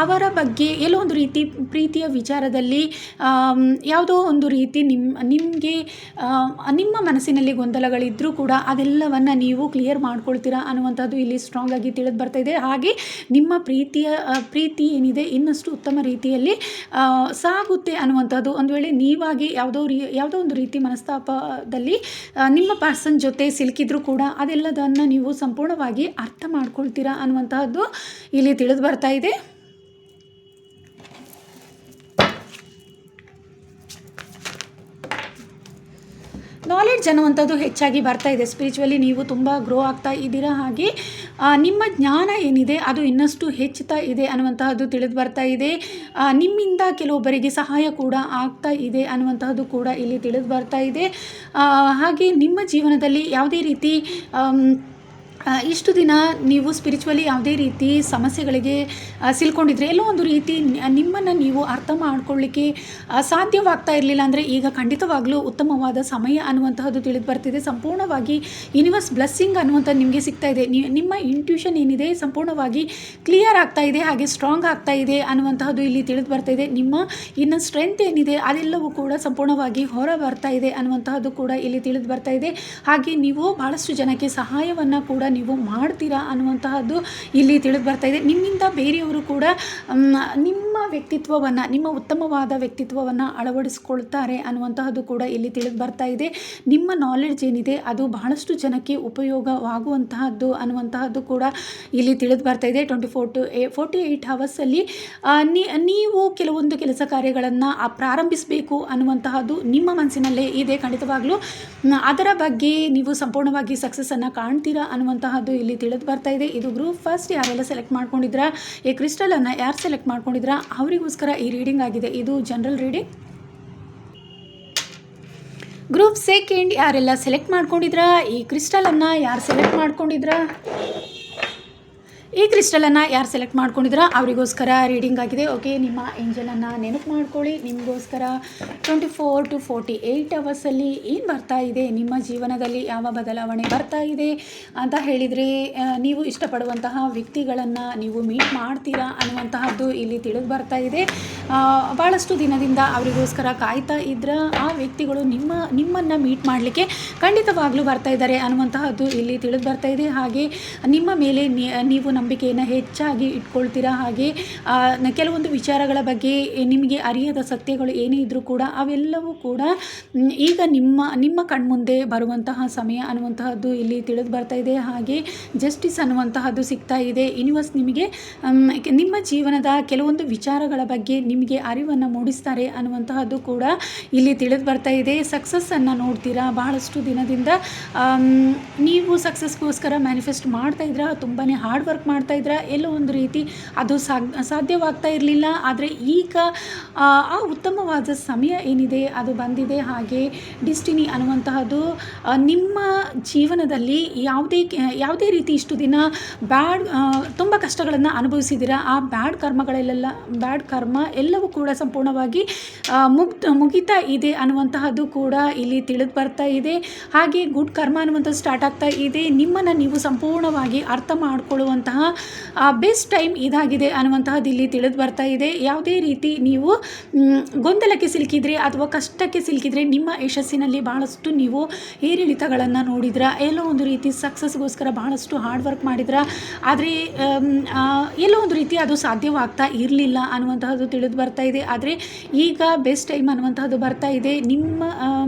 ಅವರ ಬಗ್ಗೆ ಎಲ್ಲೋ ಒಂದು ರೀತಿ ಪ್ರೀತಿಯ ವಿಚಾರದಲ್ಲಿ ಯಾವುದೋ ಒಂದು ರೀತಿ ನಿಮಗೆ ನಿಮ್ಮ ಮನಸ್ಸಿನಲ್ಲಿ ಗೊಂದಲಗಳಿದ್ದರೂ ಕೂಡ ಅದೆಲ್ಲವನ್ನು ನೀವು ಕ್ಲಿಯರ್ ಮಾಡ್ಕೊಳ್ತೀರಾ ಅನ್ನುವಂಥದ್ದು ಇಲ್ಲಿ ಸ್ಟ್ರಾಂಗ್ ಆಗಿ ತಿಳಿದು ಬರ್ತಾ ಇದೆ. ಹಾಗೆ ನಿಮ್ಮ ಪ್ರೀತಿ ಏನಿದೆ ಇನ್ನಷ್ಟು ಉತ್ತಮ ರೀತಿಯಲ್ಲಿ ಸಾಗುತ್ತೆ ಅನ್ನುವಂಥದ್ದು. ಒಂದು ವೇಳೆ ನೀವಾಗಿ ಯಾವುದೋ ಒಂದು ರೀತಿ ಮನಸ್ತಾಪದಲ್ಲಿ ನಿಮ್ಮ ಪರ್ಸನ್ ಜೊತೆ ಸಿಲುಕಿದ್ರೂ ಕೂಡ ಅದೆಲ್ಲದನ್ನು ನೀವು ಸಂಪೂರ್ಣವಾಗಿ ಅರ್ಥ ಮಾಡ್ಕೊಳ್ತೀರಾ ಅನ್ನುವಂತಹದ್ದು ಇಲ್ಲಿ ತಿಳಿದು ಬರ್ತಾ ಇದೆ. ನಾಲೆಡ್ಜ್ ಅನ್ನುವಂಥದ್ದು ಹೆಚ್ಚಾಗಿ ಬರ್ತಾ ಇದೆ. ಸ್ಪಿರಿಚುವಲಿ ನೀವು ತುಂಬ ಗ್ರೋ ಆಗ್ತಾ ಇದ್ದೀರಾ. ಹಾಗೆ ನಿಮ್ಮ ಜ್ಞಾನ ಏನಿದೆ ಅದು ಇನ್ನಷ್ಟು ಹೆಚ್ಚುತ್ತಾ ಇದೆ ಅನ್ನುವಂತಹದ್ದು ತಿಳಿದು ಬರ್ತಾ ಇದೆ. ನಿಮ್ಮಿಂದ ಕೆಲವೊಬ್ಬರಿಗೆ ಸಹಾಯ ಕೂಡ ಆಗ್ತಾ ಇದೆ ಅನ್ನುವಂತಹದ್ದು ಕೂಡ ಇಲ್ಲಿ ತಿಳಿದು ಬರ್ತಾ ಇದೆ. ಹಾಗೆ ನಿಮ್ಮ ಜೀವನದಲ್ಲಿ ಯಾವುದೇ ರೀತಿ ಇಷ್ಟು ದಿನ ನೀವು ಸ್ಪಿರಿಚುವಲಿ ಯಾವುದೇ ರೀತಿ ಸಮಸ್ಯೆಗಳಿಗೆ ಸಿಲ್ಕೊಂಡಿದ್ರೆ ಎಲ್ಲೋ ಒಂದು ರೀತಿ ನಿಮ್ಮನ್ನು ನೀವು ಅರ್ಥ ಮಾಡ್ಕೊಳ್ಳಿಕ್ಕೆ ಸಾಧ್ಯವಾಗ್ತಾ ಇರಲಿಲ್ಲ ಅಂದರೆ ಈಗ ಖಂಡಿತವಾಗ್ಲೂ ಉತ್ತಮವಾದ ಸಮಯ ಅನ್ನುವಂತಹದ್ದು ತಿಳಿದು ಬರ್ತಿದೆ. ಸಂಪೂರ್ಣವಾಗಿ ಯೂನಿವರ್ಸ್ ಬ್ಲೆಸ್ಸಿಂಗ್ ಅನ್ನುವಂಥದ್ದು ನಿಮಗೆ ಸಿಗ್ತಾ ಇದೆ. ನಿಮ್ಮ ಇಂಟ್ಯೂಷನ್ ಏನಿದೆ ಸಂಪೂರ್ಣವಾಗಿ ಕ್ಲಿಯರ್ ಆಗ್ತಾ ಇದೆ, ಹಾಗೆ ಸ್ಟ್ರಾಂಗ್ ಆಗ್ತಾ ಇದೆ ಅನ್ನುವಂತಹದ್ದು ಇಲ್ಲಿ ತಿಳಿದು ಬರ್ತಾ ಇದೆ. ನಿಮ್ಮ ಇನ್ನು ಸ್ಟ್ರೆಂತ್ ಏನಿದೆ ಅದೆಲ್ಲವೂ ಕೂಡ ಸಂಪೂರ್ಣವಾಗಿ ಹೊರ ಬರ್ತಾ ಇದೆ ಅನ್ನುವಂತಹದ್ದು ಕೂಡ ಇಲ್ಲಿ ತಿಳಿದು ಬರ್ತಾ ಇದೆ. ಹಾಗೆ ನೀವು ಭಾಳಷ್ಟು ಜನಕ್ಕೆ ಸಹಾಯವನ್ನು ಕೂಡ ನೀವು ಮಾಡ್ತೀರಾ ಅನ್ನುವಂತಹದ್ದು ಇಲ್ಲಿ ತಿಳಿದು ಬರ್ತಾ ಇದೆ. ನಿಮ್ಮಿಂದ ಬೇರೆಯವರು ಕೂಡ ನಿಮ್ಮ ವ್ಯಕ್ತಿತ್ವವನ್ನು, ನಿಮ್ಮ ಉತ್ತಮವಾದ ವ್ಯಕ್ತಿತ್ವವನ್ನು ಅಳವಡಿಸ್ಕೊಳ್ತಾರೆ ಅನ್ನುವಂತಹದ್ದು ಕೂಡ ಇಲ್ಲಿ ತಿಳಿದು ಬರ್ತಾ ಇದೆ. ನಿಮ್ಮ ನಾಲೆಡ್ಜ್ ಏನಿದೆ ಅದು ಬಹಳಷ್ಟು ಜನಕ್ಕೆ ಉಪಯೋಗವಾಗುವಂತಹದ್ದು ಅನ್ನುವಂತಹದ್ದು ಕೂಡ ಇಲ್ಲಿ ತಿಳಿದು ಬರ್ತಾ ಇದೆ. 24 to 48 ಅವರ್ಸಲ್ಲಿ ನೀವು ಕೆಲವೊಂದು ಕೆಲಸ ಕಾರ್ಯಗಳನ್ನು ಪ್ರಾರಂಭಿಸಬೇಕು ಅನ್ನುವಂತಹದ್ದು ನಿಮ್ಮ ಮನಸ್ಸಿನಲ್ಲೇ ಇದೆ. ಖಂಡಿತವಾಗ್ಲೂ ಅದರ ಬಗ್ಗೆ ನೀವು ಸಂಪೂರ್ಣವಾಗಿ ಸಕ್ಸಸ್ಸನ್ನು ಕಾಣ್ತೀರಾ ಅನ್ನುವಂತಹದ್ದು ಇಲ್ಲಿ ತಿಳಿದು ಬರ್ತಾ ಇದೆ. ಇದು ಗ್ರೂಪ್ ಫಸ್ಟ್ ಯಾರೆಲ್ಲ ಸೆಲೆಕ್ಟ್ ಮಾಡ್ಕೊಂಡಿದ್ರಾ, ಈ ಕ್ರಿಸ್ಟಲನ್ನು ಯಾರು ಸೆಲೆಕ್ಟ್ ಮಾಡ್ಕೊಂಡಿದ್ರಾ ಅವರಿಗೋಸ್ಕರ ಈ ರೀಡಿಂಗ್ ಆಗಿದೆ. ಇದು ಜನರಲ್ ರೀಡಿಂಗ್. ಗ್ರೂಪ್ ಸೆಕೆಂಡ್ ಯಾರೆಲ್ಲ ಸೆಲೆಕ್ಟ್ ಮಾಡ್ಕೊಂಡಿದ್ರಾ, ಈ ಕ್ರಿಸ್ಟಲನ್ನು ಯಾರು ಸೆಲೆಕ್ಟ್ ಮಾಡ್ಕೊಂಡಿದ್ರಾ, ಈ ಕ್ರಿಸ್ಟಲನ್ನು ಯಾರು ಸೆಲೆಕ್ಟ್ ಮಾಡ್ಕೊಂಡಿದ್ರಾ ಅವರಿಗೋಸ್ಕರ ರೀಡಿಂಗ್ ಆಗಿದೆ. ಓಕೆ, ನಿಮ್ಮ ಏಂಜಲನ್ನು ನೆನಪು ಮಾಡ್ಕೊಳ್ಳಿ. ನಿಮಗೋಸ್ಕರ 24 to 48 ಅವರ್ಸಲ್ಲಿ ಏನು ಬರ್ತಾ ಇದೆ, ನಿಮ್ಮ ಜೀವನದಲ್ಲಿ ಯಾವ ಬದಲಾವಣೆ ಬರ್ತಾ ಇದೆ ಅಂತ ಹೇಳಿದರೆ ನೀವು ಇಷ್ಟಪಡುವಂತಹ ವ್ಯಕ್ತಿಗಳನ್ನು ನೀವು ಮೀಟ್ ಮಾಡ್ತೀರಾ ಅನ್ನುವಂತಹದ್ದು ಇಲ್ಲಿ ತಿಳಿದು ಬರ್ತಾ ಇದೆ. ಭಾಳಷ್ಟು ದಿನದಿಂದ ಅವರಿಗೋಸ್ಕರ ಕಾಯ್ತಾ ಇದ್ರ ಆ ವ್ಯಕ್ತಿಗಳು ನಿಮ್ಮನ್ನು ಮೀಟ್ ಮಾಡಲಿಕ್ಕೆ ಖಂಡಿತವಾಗ್ಲೂ ಬರ್ತಾ ಇದ್ದಾರೆ ಅನ್ನುವಂತಹದ್ದು ಇಲ್ಲಿ ತಿಳಿದು ಬರ್ತಾ ಇದೆ. ಹಾಗೆ ನಿಮ್ಮ ಮೇಲೆ ನೀವು ನಂಬಿಕೆಯನ್ನು ಹೆಚ್ಚಾಗಿ ಇಟ್ಕೊಳ್ತೀರಾ. ಹಾಗೆ ಕೆಲವೊಂದು ವಿಚಾರಗಳ ಬಗ್ಗೆ ನಿಮಗೆ ಅರಿಯದ ಸತ್ಯಗಳು ಏನೇ ಇದ್ದರೂ ಕೂಡ ಅವೆಲ್ಲವೂ ಕೂಡ ಈಗ ನಿಮ್ಮ ಕಣ್ಮುಂದೆ ಬರುವಂತಹ ಸಮಯ ಅನ್ನುವಂತಹದ್ದು ಇಲ್ಲಿ ತಿಳಿದು ಬರ್ತಾ ಇದೆ. ಹಾಗೆ ಜಸ್ಟಿಸ್ ಅನ್ನುವಂತಹದ್ದು ಸಿಗ್ತಾ ಇದೆ. ಯೂನಿವರ್ಸ್ ನಿಮಗೆ ನಿಮ್ಮ ಜೀವನದ ಕೆಲವೊಂದು ವಿಚಾರಗಳ ಬಗ್ಗೆ ನಿಮಗೆ ಅರಿವನ್ನು ಮೂಡಿಸ್ತಾರೆ ಅನ್ನುವಂತಹದ್ದು ಕೂಡ ಇಲ್ಲಿ ತಿಳಿದು ಬರ್ತಾ ಇದೆ. ಸಕ್ಸಸ್ಸನ್ನು ನೋಡ್ತೀರಾ. ಬಹಳಷ್ಟು ದಿನದಿಂದ ನೀವು ಸಕ್ಸಸ್ಗೋಸ್ಕರ ಮ್ಯಾನಿಫೆಸ್ಟ್ ಮಾಡ್ತಾ ಇದ್ದೀರಾ, ತುಂಬಾ ಹಾರ್ಡ್ ವರ್ಕ್ ಮಾಡ್ತಾ ಇದ್ದೀರಾ. ಎಲ್ಲೋ ಒಂದು ರೀತಿ ಅದು ಸಾಧ್ಯವಾಗ್ತಾ ಇರಲಿಲ್ಲ. ಆದರೆ ಈಗ ಆ ಉತ್ತಮವಾದ ಸಮಯ ಏನಿದೆ ಅದು ಬಂದಿದೆ. ಹಾಗೆ ಡಿಸ್ಟಿನಿ ಅನ್ನುವಂತಹದ್ದು ನಿಮ್ಮ ಜೀವನದಲ್ಲಿ ಯಾವುದೇ ರೀತಿ ಇಷ್ಟು ದಿನ ತುಂಬ ಕಷ್ಟಗಳನ್ನು ಅನುಭವಿಸಿದ್ದೀರಾ. ಆ ಬ್ಯಾಡ್ ಕರ್ಮ ಎಲ್ಲವೂ ಕೂಡ ಸಂಪೂರ್ಣವಾಗಿ ಮುಗಿತಾ ಇದೆ ಅನ್ನುವಂತಹದ್ದು ಕೂಡ ಇಲ್ಲಿ ತಿಳಿದು ಬರ್ತಾ ಇದೆ. ಹಾಗೆ ಗುಡ್ ಕರ್ಮ ಅನ್ನುವಂಥದ್ದು ಸ್ಟಾರ್ಟ್ ಆಗ್ತಾ ಇದೆ. ನಿಮ್ಮನ್ನು ನೀವು ಸಂಪೂರ್ಣವಾಗಿ ಅರ್ಥ ಮಾಡಿಕೊಳ್ಳುವಂತಹ ಬೆಸ್ಟ್ ಟೈಮ್ ಇದಾಗಿದೆ ಅನ್ನುವಂತಹದ್ದು ಇಲ್ಲಿ ತಿಳಿದು ಬರ್ತಾ ಇದೆ. ಯಾವುದೇ ರೀತಿ ನೀವು ಗೊಂದಲಕ್ಕೆ ಸಿಲುಕಿದ್ರೆ ಅಥವಾ ಕಷ್ಟಕ್ಕೆ ಸಿಲುಕಿದ್ರೆ ನಿಮ್ಮ ಯಶಸ್ಸಿನಲ್ಲಿ ಬಹಳಷ್ಟು ನೀವು ಏರಿಳಿತಗಳನ್ನು ನೋಡಿದ್ರ, ಎಲ್ಲೋ ಒಂದು ರೀತಿ ಸಕ್ಸಸ್ಗೋಸ್ಕರ ಬಹಳಷ್ಟು ಹಾರ್ಡ್ ವರ್ಕ್ ಮಾಡಿದ್ರ, ಆದರೆ ಎಲ್ಲೋ ಒಂದು ರೀತಿ ಅದು ಸಾಧ್ಯವಾಗ್ತಾ ಇರಲಿಲ್ಲ ಅನ್ನುವಂತಹದ್ದು ತಿಳಿದು ಬರ್ತಾ ಇದೆ. ಆದರೆ ಈಗ ಬೆಸ್ಟ್ ಟೈಮ್ ಅನ್ನುವಂತಹದ್ದು ಬರ್ತಾ ಇದೆ.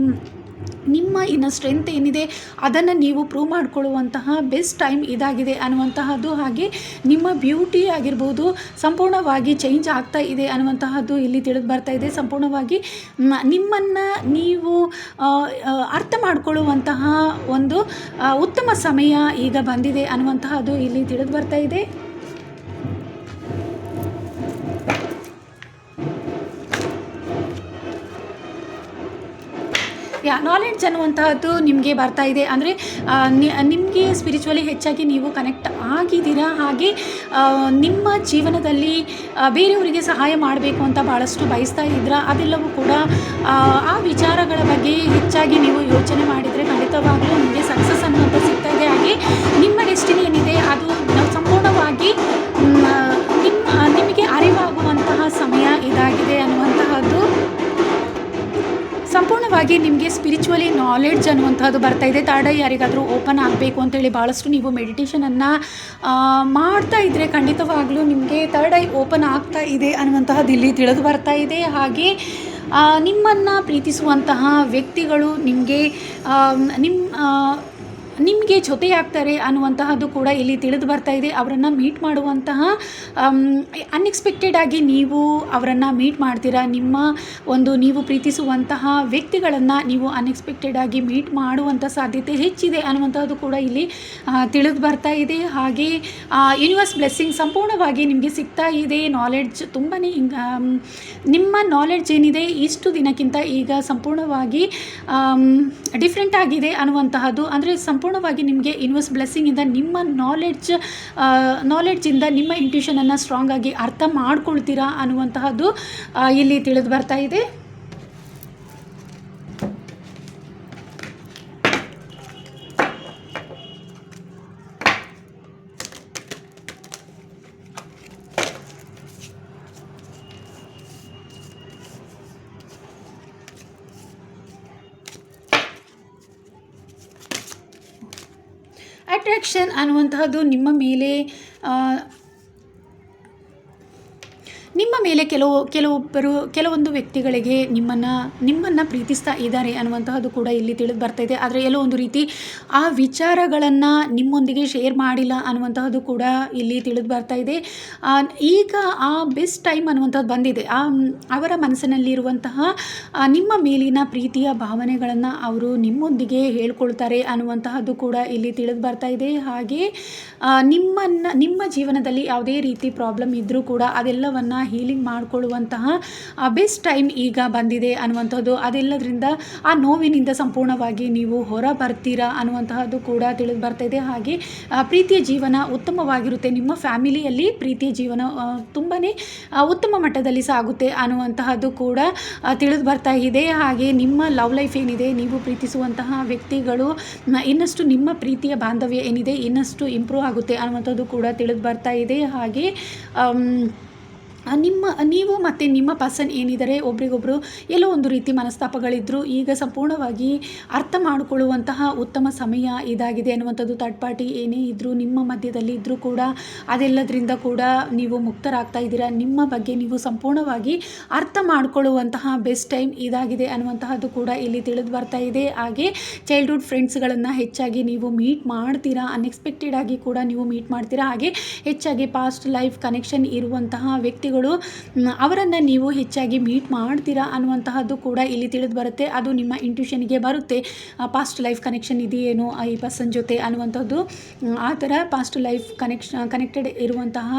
ನಿಮ್ಮ ಇನ್ನು ಸ್ಟ್ರೆಂತ್ ಏನಿದೆ ಅದನ್ನು ನೀವು ಪ್ರೂವ್ ಮಾಡಿಕೊಳ್ಳುವಂತಹ ಬೆಸ್ಟ್ ಟೈಮ್ ಇದಾಗಿದೆ ಅನ್ನುವಂತಹದ್ದು. ಹಾಗೆ ನಿಮ್ಮ ಬ್ಯೂಟಿ ಆಗಿರ್ಬೋದು ಸಂಪೂರ್ಣವಾಗಿ ಚೇಂಜ್ ಆಗ್ತಾ ಇದೆ ಅನ್ನುವಂತಹದ್ದು ಇಲ್ಲಿ ತಿಳಿದು ಬರ್ತಾ ಇದೆ. ಸಂಪೂರ್ಣವಾಗಿ ನಿಮ್ಮನ್ನು ನೀವು ಅರ್ಥ ಮಾಡಿಕೊಳ್ಳುವಂತಹ ಒಂದು ಉತ್ತಮ ಸಮಯ ಈಗ ಬಂದಿದೆ ಅನ್ನುವಂತಹದ್ದು ಇಲ್ಲಿ ತಿಳಿದು ಬರ್ತಾ ಇದೆ. ನಾಲೆಡ್ಜ್ ಅನ್ನುವಂತಹದ್ದು ನಿಮಗೆ ಬರ್ತಾ ಇದೆ. ಅಂದರೆ ನಿಮಗೆ ಸ್ಪಿರಿಚುವಲಿ ಹೆಚ್ಚಾಗಿ ನೀವು ಕನೆಕ್ಟ್ ಆಗಿದ್ದೀರಾ. ಹಾಗೆ ನಿಮ್ಮ ಜೀವನದಲ್ಲಿ ಬೇರೆಯವರಿಗೆ ಸಹಾಯ ಮಾಡಬೇಕು ಅಂತ ಭಾಳಷ್ಟು ಬಯಸ್ತಾ ಇದ್ದೀರಾ. ಅದೆಲ್ಲವೂ ಕೂಡ ಆ ವಿಚಾರಗಳ ಬಗ್ಗೆ ಹೆಚ್ಚಾಗಿ ನೀವು ಯೋಚನೆ ಮಾಡಿದರೆ ಖಂಡಿತವಾಗಲೂ ನಿಮಗೆ ಸಕ್ಸಸ್ ಅನ್ನುವಂಥ ಸಿಗ್ತಾ ಇದೆ. ಹಾಗೆ ನಿಮ್ಮ ಡೆಸ್ಟಿನಿ ಏನಿದೆ ಅದು ಸಂಪೂರ್ಣವಾಗಿ ನಿಮಗೆ ಅರಿವಾಗುವಂತಹ ಸಮಯ ಇದಾಗಿದೆ ಹಾಗೆ ನಿಮಗೆ ಸ್ಪಿರಿಚುವಲಿ ನಾಲೆಡ್ಜ್ ಅನ್ನುವಂಥದ್ದು ಬರ್ತಾ ಇದೆ. ಥರ್ಡ್ ಐ ಯಾರಿಗಾದರೂ ಓಪನ್ ಆಗಬೇಕು ಅಂತೇಳಿ ಭಾಳಷ್ಟು ನೀವು ಮೆಡಿಟೇಷನನ್ನು ಮಾಡ್ತಾ ಇದ್ದರೆ ಖಂಡಿತವಾಗ್ಲೂ ನಿಮಗೆ ಥರ್ಡ್ ಐ ಓಪನ್ ಆಗ್ತಾ ಇದೆ ಅನ್ನುವಂತಹದ್ದು ಇಲ್ಲಿ ತಿಳಿದು ಬರ್ತಾ ಇದೆ. ಹಾಗೆ ನಿಮ್ಮನ್ನು ಪ್ರೀತಿಸುವಂತಹ ವ್ಯಕ್ತಿಗಳು ನಿಮಗೆ ಜೊತೆಯಾಗ್ತಾರೆ ಅನ್ನುವಂತಹದ್ದು ಕೂಡ ಇಲ್ಲಿ ತಿಳಿದು ಬರ್ತಾ ಇದೆ. ಅವರನ್ನು ಮೀಟ್ ಮಾಡುವಂತಹ ಅನ್ಎಕ್ಸ್ಪೆಕ್ಟೆಡ್ ಆಗಿ ನೀವು ಅವರನ್ನು ಮೀಟ್ ಮಾಡ್ತೀರಾ. ನೀವು ಪ್ರೀತಿಸುವಂತಹ ವ್ಯಕ್ತಿಗಳನ್ನು ನೀವು ಅನ್ಎಕ್ಸ್ಪೆಕ್ಟೆಡ್ ಆಗಿ ಮೀಟ್ ಮಾಡುವಂಥ ಸಾಧ್ಯತೆ ಹೆಚ್ಚಿದೆ ಅನ್ನುವಂಥದ್ದು ಕೂಡ ಇಲ್ಲಿ ತಿಳಿದು ಬರ್ತಾ ಇದೆ. ಹಾಗೆ ಯೂನಿವರ್ಸ್ ಬ್ಲೆಸ್ಸಿಂಗ್ ಸಂಪೂರ್ಣವಾಗಿ ನಿಮಗೆ ಸಿಗ್ತಾ ಇದೆ. ನಾಲೆಡ್ಜ್ ತುಂಬಾ ನಿಮ್ಮ ನಾಲೆಡ್ಜ್ ಏನಿದೆ ಇಷ್ಟು ದಿನಕ್ಕಿಂತ ಈಗ ಸಂಪೂರ್ಣವಾಗಿ ಡಿಫ್ರೆಂಟ್ ಆಗಿದೆ ಅನ್ನುವಂತಹದ್ದು, ಅಂದರೆ ಸಂಪೂರ್ಣವಾಗಿ ನಿಮಗೆ ಯೂನಿವರ್ಸ್ ಬ್ಲೆಸ್ಸಿಂಗಿಂದ ನಿಮ್ಮ ನಾಲೆಡ್ಜಿಂದ ನಿಮ್ಮ ಇಂಟ್ಯೂಷನನ್ನು ಸ್ಟ್ರಾಂಗ್ ಆಗಿ ಅರ್ಥ ಮಾಡ್ಕೊಳ್ತೀರಾ ಅನ್ನುವಂತಹದ್ದು ಇಲ್ಲಿ ತಿಳಿದು ಬರ್ತಾ ಇದೆ. ಅಟ್ರಾಕ್ಷನ್ ಅನ್ನುವಂತಹದ್ದು ನಿಮ್ಮ ಮೇಲೆ ಕೆಲವೊಂದು ವ್ಯಕ್ತಿಗಳಿಗೆ ನಿಮ್ಮನ್ನು ಪ್ರೀತಿಸ್ತಾ ಇದ್ದಾರೆ ಅನ್ನುವಂತಹದ್ದು ಕೂಡ ಇಲ್ಲಿ ತಿಳಿದು ಬರ್ತಾ ಇದೆ. ಆದರೆ ಎಲ್ಲೋ ಒಂದು ರೀತಿ ಆ ವಿಚಾರಗಳನ್ನು ನಿಮ್ಮೊಂದಿಗೆ ಶೇರ್ ಮಾಡಿಲ್ಲ ಅನ್ನುವಂತಹದ್ದು ಕೂಡ ಇಲ್ಲಿ ತಿಳಿದು ಬರ್ತಾ ಇದೆ. ಈಗ ಆ ಬೆಸ್ಟ್ ಟೈಮ್ ಅನ್ನುವಂಥದ್ದು ಬಂದಿದೆ. ಅವರ ಮನಸ್ಸಿನಲ್ಲಿರುವಂತಹ ನಿಮ್ಮ ಮೇಲಿನ ಪ್ರೀತಿಯ ಭಾವನೆಗಳನ್ನು ಅವರು ನಿಮ್ಮೊಂದಿಗೆ ಹೇಳ್ಕೊಳ್ತಾರೆ ಅನ್ನುವಂತಹದ್ದು ಕೂಡ ಇಲ್ಲಿ ತಿಳಿದು ಬರ್ತಾ ಇದೆ. ಹಾಗೆ ನಿಮ್ಮ ಜೀವನದಲ್ಲಿ ಯಾವುದೇ ರೀತಿ ಪ್ರಾಬ್ಲಮ್ ಇದ್ದರೂ ಕೂಡ ಅದೆಲ್ಲವನ್ನು ಹೀಲಿಂಗ್ ಮಾಡಿಕೊಳ್ಳುವಂತಹ ಬೆಸ್ಟ್ ಟೈಮ್ ಈಗ ಬಂದಿದೆ ಅನ್ನುವಂಥದ್ದು, ಅದೆಲ್ಲದರಿಂದ ಆ ನೋವಿನಿಂದ ಸಂಪೂರ್ಣವಾಗಿ ನೀವು ಹೊರ ಬರ್ತೀರಾ ಅನ್ನುವಂತಹದ್ದು ಕೂಡ ತಿಳಿದು ಬರ್ತಾ ಇದೆ. ಹಾಗೆ ಪ್ರೀತಿಯ ಜೀವನ ಉತ್ತಮವಾಗಿರುತ್ತೆ. ನಿಮ್ಮ ಫ್ಯಾಮಿಲಿಯಲ್ಲಿ ಪ್ರೀತಿಯ ಜೀವನ ತುಂಬಾ ಉತ್ತಮ ಮಟ್ಟದಲ್ಲಿ ಸಾಗುತ್ತೆ ಅನ್ನುವಂತಹದ್ದು ಕೂಡ ತಿಳಿದು ಬರ್ತಾ ಇದೆ. ಹಾಗೆ ನಿಮ್ಮ ಲವ್ ಲೈಫ್ ಏನಿದೆ, ನೀವು ಪ್ರೀತಿಸುವಂತಹ ವ್ಯಕ್ತಿಗಳು ಇನ್ನಷ್ಟು ನಿಮ್ಮ ಪ್ರೀತಿಯ ಬಾಂಧವ್ಯ ಏನಿದೆ ಇನ್ನಷ್ಟು ಇಂಪ್ರೂವ್ ಆಗುತ್ತೆ ಅನ್ನುವಂಥದ್ದು ಕೂಡ ತಿಳಿದು ಬರ್ತಾ ಇದೆ. ಹಾಗೆ ನೀವು ಮತ್ತು ನಿಮ್ಮ ಪರ್ಸನ್ ಏನಿದ್ದಾರೆ ಒಬ್ರಿಗೊಬ್ಬರು ಎಲ್ಲೋ ಒಂದು ರೀತಿ ಮನಸ್ತಾಪಗಳಿದ್ದರೂ ಈಗ ಸಂಪೂರ್ಣವಾಗಿ ಅರ್ಥ ಮಾಡಿಕೊಳ್ಳುವಂತಹ ಉತ್ತಮ ಸಮಯ ಇದಾಗಿದೆ ಅನ್ನುವಂಥದ್ದು. ಥರ್ಡ್ ಪಾರ್ಟಿ ಏನೇ ಇದ್ದರೂ ನಿಮ್ಮ ಮಧ್ಯದಲ್ಲಿ ಇದ್ದರೂ ಕೂಡ ಅದೆಲ್ಲದರಿಂದ ಕೂಡ ನೀವು ಮುಕ್ತರಾಗ್ತಾ ಇದ್ದೀರಾ. ನಿಮ್ಮ ಬಗ್ಗೆ ನೀವು ಸಂಪೂರ್ಣವಾಗಿ ಅರ್ಥ ಮಾಡಿಕೊಳ್ಳುವಂತಹ ಬೆಸ್ಟ್ ಟೈಮ್ ಇದಾಗಿದೆ ಅನ್ನುವಂತಹದ್ದು ಕೂಡ ಇಲ್ಲಿ ತಿಳಿದು ಬರ್ತಾ ಇದೆ. ಹಾಗೆ ಚೈಲ್ಡ್ಹುಡ್ ಫ್ರೆಂಡ್ಸ್ಗಳನ್ನು ಹೆಚ್ಚಾಗಿ ನೀವು ಮೀಟ್ ಮಾಡ್ತೀರಾ, ಅನ್ಎಕ್ಸ್ಪೆಕ್ಟೆಡ್ ಆಗಿ ಕೂಡ ನೀವು ಮೀಟ್ ಮಾಡ್ತೀರಾ. ಹಾಗೆ ಹೆಚ್ಚಾಗಿ ಪಾಸ್ಟ್ ಲೈಫ್ ಕನೆಕ್ಷನ್ ಇರುವಂತಹ ವ್ಯಕ್ತಿಗಳು ಅವರನ್ನು ನೀವು ಹೆಚ್ಚಾಗಿ ಮೀಟ್ ಮಾಡ್ತೀರಾ ಅನ್ನುವಂತಹದ್ದು ಕೂಡ ಇಲ್ಲಿ ತಿಳಿದು ಬರುತ್ತೆ. ಅದು ನಿಮ್ಮ ಇಂಟ್ಯೂಷನ್ಗೆ ಬರುತ್ತೆ, ಪಾಸ್ಟ್ ಲೈಫ್ ಕನೆಕ್ಷನ್ ಇದೆಯೇನೋ ಈ ಪರ್ಸನ್ ಜೊತೆ ಅನ್ನುವಂಥದ್ದು. ಆ ಥರ ಪಾಸ್ಟ್ ಲೈಫ್ ಕನೆಕ್ಟೆಡ್ ಇರುವಂತಹ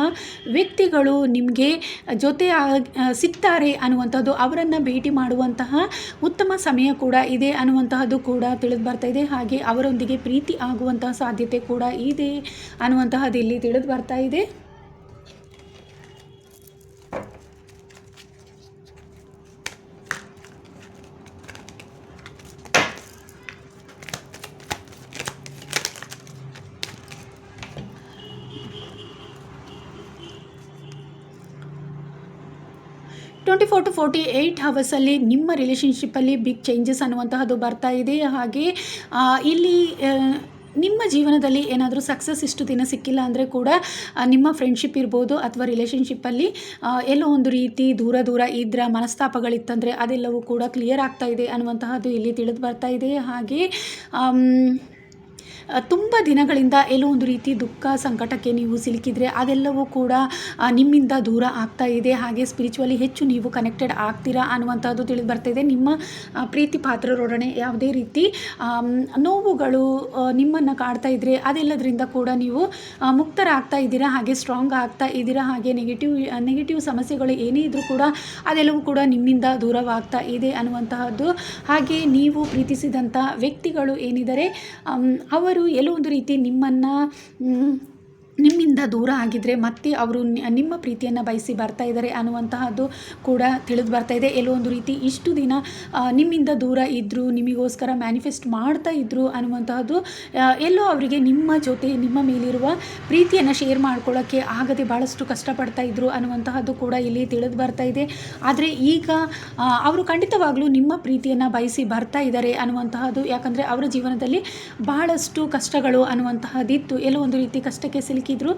ವ್ಯಕ್ತಿಗಳು ನಿಮಗೆ ಜೊತೆ ಸಿಗ್ತಾರೆ ಅನ್ನುವಂಥದ್ದು, ಅವರನ್ನು ಭೇಟಿ ಮಾಡುವಂತಹ ಉತ್ತಮ ಸಮಯ ಕೂಡ ಇದೆ ಅನ್ನುವಂತಹದ್ದು ಕೂಡ ತಿಳಿದು ಬರ್ತಾ ಇದೆ. ಹಾಗೆ ಅವರೊಂದಿಗೆ ಪ್ರೀತಿ ಆಗುವಂತಹ ಸಾಧ್ಯತೆ ಕೂಡ ಇದೆ ಅನ್ನುವಂತಹದ್ದು ಇಲ್ಲಿ ತಿಳಿದು ಬರ್ತಾ ಇದೆ. ಟ್ವೆಂಟಿ 4 to 48 ಹವರ್ಸಲ್ಲಿ ನಿಮ್ಮ ರಿಲೇಷನ್ಶಿಪ್ಪಲ್ಲಿ ಬಿಗ್ ಚೇಂಜಸ್ ಅನ್ನುವಂತಹದ್ದು ಬರ್ತಾ ಇದೆ. ಹಾಗೆ ಇಲ್ಲಿ ನಿಮ್ಮ ಜೀವನದಲ್ಲಿ ಏನಾದರೂ ಸಕ್ಸಸ್ ಇಷ್ಟು ದಿನ ಸಿಕ್ಕಿಲ್ಲ ಅಂದರೆ ಕೂಡ ನಿಮ್ಮ ಫ್ರೆಂಡ್ಶಿಪ್ ಇರ್ಬೋದು ಅಥವಾ ರಿಲೇಷನ್ಶಿಪ್ಪಲ್ಲಿ ಎಲ್ಲೋ ಒಂದು ರೀತಿ ದೂರ ಇದ್ರ ಮನಸ್ತಾಪಗಳಿತ್ತಂದರೆ ಅದೆಲ್ಲವೂ ಕೂಡ ಕ್ಲಿಯರ್ ಆಗ್ತಾ ಇದೆ ಅನ್ನುವಂತಹದ್ದು ಇಲ್ಲಿ ತಿಳಿದು ಬರ್ತಾ ಇದೆ. ಹಾಗೆ ತುಂಬ ದಿನಗಳಿಂದ ಎಲ್ಲೋ ಒಂದು ರೀತಿ ದುಃಖ ಸಂಕಟಕ್ಕೆ ನೀವು ಸಿಲುಕಿದರೆ ಅದೆಲ್ಲವೂ ಕೂಡ ನಿಮ್ಮಿಂದ ದೂರ ಆಗ್ತಾ ಇದೆ. ಹಾಗೆ ಸ್ಪಿರಿಚುವಲಿ ಹೆಚ್ಚು ನೀವು ಕನೆಕ್ಟೆಡ್ ಆಗ್ತೀರಾ ಅನ್ನುವಂಥದ್ದು ತಿಳಿದು ಬರ್ತಾಯಿದೆ. ನಿಮ್ಮ ಪ್ರೀತಿ ಪಾತ್ರರೊಡನೆ ಯಾವುದೇ ರೀತಿ ನೋವುಗಳು ನಿಮ್ಮನ್ನು ಕಾಡ್ತಾ ಇದ್ದರೆ ಅದೆಲ್ಲದರಿಂದ ಕೂಡ ನೀವು ಮುಕ್ತರಾಗ್ತಾ ಇದ್ದೀರಾ, ಹಾಗೆ ಸ್ಟ್ರಾಂಗ್ ಆಗ್ತಾ ಇದ್ದೀರಾ. ಹಾಗೆ ನೆಗೆಟಿವ್ ಸಮಸ್ಯೆಗಳು ಏನೇ ಇದ್ದರೂ ಕೂಡ ಅದೆಲ್ಲವೂ ಕೂಡ ನಿಮ್ಮಿಂದ ದೂರವಾಗ್ತಾ ಇದೆ ಅನ್ನುವಂತಹದ್ದು. ಹಾಗೆ ನೀವು ಪ್ರೀತಿಸಿದಂಥ ವ್ಯಕ್ತಿಗಳು ಏನಿದ್ದಾರೆ ಅವರು ಎಲ್ಲೋ ಒಂದು ರೀತಿ ನಿಮ್ಮನ್ನು ನಿಮ್ಮಿಂದ ದೂರ ಆಗಿದ್ದರೆ ಮತ್ತೆ ಅವರು ನಿಮ್ಮ ಪ್ರೀತಿಯನ್ನು ಬಯಸಿ ಬರ್ತಾ ಇದ್ದಾರೆ ಅನ್ನುವಂತಹದ್ದು ಕೂಡ ತಿಳಿದು ಬರ್ತಾ ಇದೆ. ಎಲ್ಲೋ ಒಂದು ರೀತಿ ಇಷ್ಟು ದಿನ ನಿಮ್ಮಿಂದ ದೂರ ಇದ್ದರು, ನಿಮಗೋಸ್ಕರ ಮ್ಯಾನಿಫೆಸ್ಟ್ ಮಾಡ್ತಾ ಇದ್ದರು ಅನ್ನುವಂತಹದ್ದು ಎಲ್ಲೋ ಅವರಿಗೆ ನಿಮ್ಮ ಜೊತೆ ನಿಮ್ಮ ಮೇಲಿರುವ ಪ್ರೀತಿಯನ್ನು ಶೇರ್ ಮಾಡ್ಕೊಳ್ಳೋಕ್ಕೆ ಆಗದೆ ಭಾಳಷ್ಟು ಕಷ್ಟಪಡ್ತಾ ಇದ್ದರು ಅನ್ನುವಂತಹದ್ದು ಕೂಡ ಇಲ್ಲಿ ತಿಳಿದು ಬರ್ತಾ ಇದೆ. ಆದರೆ ಈಗ ಅವರು ಖಂಡಿತವಾಗ್ಲೂ ನಿಮ್ಮ ಪ್ರೀತಿಯನ್ನು ಬಯಸಿ ಬರ್ತಾ ಇದ್ದಾರೆ ಅನ್ನುವಂತಹದ್ದು, ಯಾಕಂದರೆ ಅವರ ಜೀವನದಲ್ಲಿ ಬಹಳಷ್ಟು ಕಷ್ಟಗಳು ಅನ್ನುವಂತಹದ್ದಿತ್ತು. ಎಲ್ಲೋ ಒಂದು ರೀತಿ ಕಷ್ಟಕ್ಕೆ ಸಿಲುಕಿದ್ರು.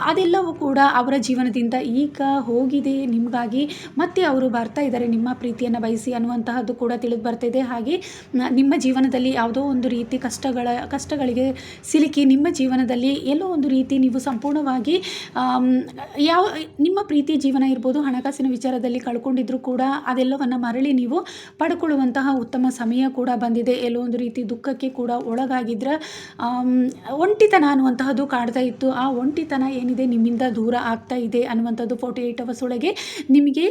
ಅದೆಲ್ಲವೂ ಕೂಡ ಅವರ ಜೀವನದಿಂದ ಈಗ ಹೋಗಿದೆ ನಿಮಗಾಗಿ. ಮತ್ತೆ ಅವರು ಬರ್ತಾ ಇದ್ದಾರೆ ನಿಮ್ಮ ಪ್ರೀತಿಯನ್ನು ಬಯಸಿ ಅನ್ನುವಂತಹದ್ದು ಕೂಡ ತಿಳಿದು ಬರ್ತಾ ಇದೆ. ಹಾಗೆ ನಿಮ್ಮ ಜೀವನದಲ್ಲಿ ಯಾವುದೋ ಒಂದು ರೀತಿ ಕಷ್ಟಗಳಿಗೆ ಸಿಲುಕಿ ನಿಮ್ಮ ಜೀವನದಲ್ಲಿ ಎಲ್ಲೋ ಒಂದು ರೀತಿ ನೀವು ಸಂಪೂರ್ಣವಾಗಿ ನಿಮ್ಮ ಪ್ರೀತಿ ಜೀವನ ಇರ್ಬೋದು, ಹಣಕಾಸಿನ ವಿಚಾರದಲ್ಲಿ ಕಳ್ಕೊಂಡಿದ್ರು ಕೂಡ ಅದೆಲ್ಲವನ್ನು ಮರಳಿ ನೀವು ಪಡ್ಕೊಳ್ಳುವಂತಹ ಉತ್ತಮ ಸಮಯ ಕೂಡ ಬಂದಿದೆ. ಎಲ್ಲೋ ಒಂದು ರೀತಿ ದುಃಖಕ್ಕೆ ಕೂಡ ಒಳಗಾಗಿದ್ರೆ ಒಂಟಿತನ ಅನ್ನುವಂತಹದ್ದು ಕಾಡ್ತಾ ಇತ್ತು. ಆ ಒಂಟಿತನ ಏನಿದೆ ನಿಮ್ಮಿಂದ ದೂರ ಆಗ್ತಾ ಇದೆ ಅನ್ನುವಂಥದ್ದು 48 ಅವರ್ಸ್ ಒಳಗೆ ನಿಮಗೆ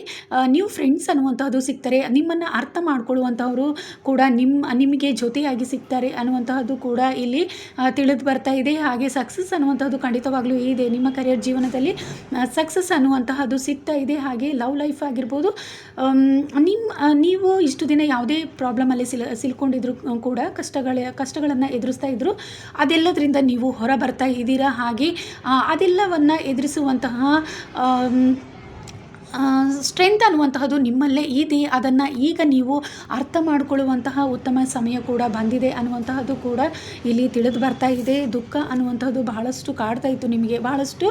ನ್ಯೂ ಫ್ರೆಂಡ್ಸ್ ಅನ್ನುವಂತಹದ್ದು ಸಿಗ್ತಾರೆ. ನಿಮ್ಮನ್ನು ಅರ್ಥ ಮಾಡ್ಕೊಳ್ಳುವಂಥವರು ಕೂಡ ನಿಮಗೆ ಜೊತೆಯಾಗಿ ಸಿಗ್ತಾರೆ ಅನ್ನುವಂತಹದ್ದು ಕೂಡ ಇಲ್ಲಿ ತಿಳಿದು ಬರ್ತಾ ಇದೆ. ಹಾಗೆ ಸಕ್ಸಸ್ ಅನ್ನುವಂಥದ್ದು ಖಂಡಿತವಾಗ್ಲೂ ಇದೆ. ನಿಮ್ಮ ಕರಿಯರ್ ಜೀವನದಲ್ಲಿ ಸಕ್ಸಸ್ ಅನ್ನುವಂತಹದ್ದು ಸಿಗ್ತಾ ಇದೆ. ಹಾಗೆ ಲವ್ ಲೈಫ್ ಆಗಿರ್ಬೋದು, ನೀವು ಇಷ್ಟು ದಿನ ಯಾವುದೇ ಪ್ರಾಬ್ಲಮಲ್ಲಿ ಸಿಲ್ಕೊಂಡಿದ್ರು ಕೂಡ ಕಷ್ಟಗಳನ್ನು ಎದುರಿಸ್ತಾ ಇದ್ರು, ಅದೆಲ್ಲದರಿಂದ ನೀವು ಹೊರ ಬರ್ತಾ ಇದ್ದೀರಾ. ಹಾಗೆ ಅದೆಲ್ಲವನ್ನು ಎದುರಿಸುವಂತಹ ಸ್ಟ್ರೆಂತ್ ಅನ್ನುವಂತಹದ್ದು ನಿಮ್ಮಲ್ಲೇ ಇದೆ. ಅದನ್ನು ಈಗ ನೀವು ಅರ್ಥ ಮಾಡಿಕೊಳ್ಳುವಂತಹ ಉತ್ತಮ ಸಮಯ ಕೂಡ ಬಂದಿದೆ ಅನ್ನುವಂತಹದ್ದು ಕೂಡ ಇಲ್ಲಿ ತಿಳಿದು ಬರ್ತಾ ಇದೆ. ದುಃಖ ಅನ್ನುವಂತಹದ್ದು ಬಹಳಷ್ಟು ಕಾಡ್ತಾ ಇತ್ತು ನಿಮಗೆ, ಬಹಳಷ್ಟು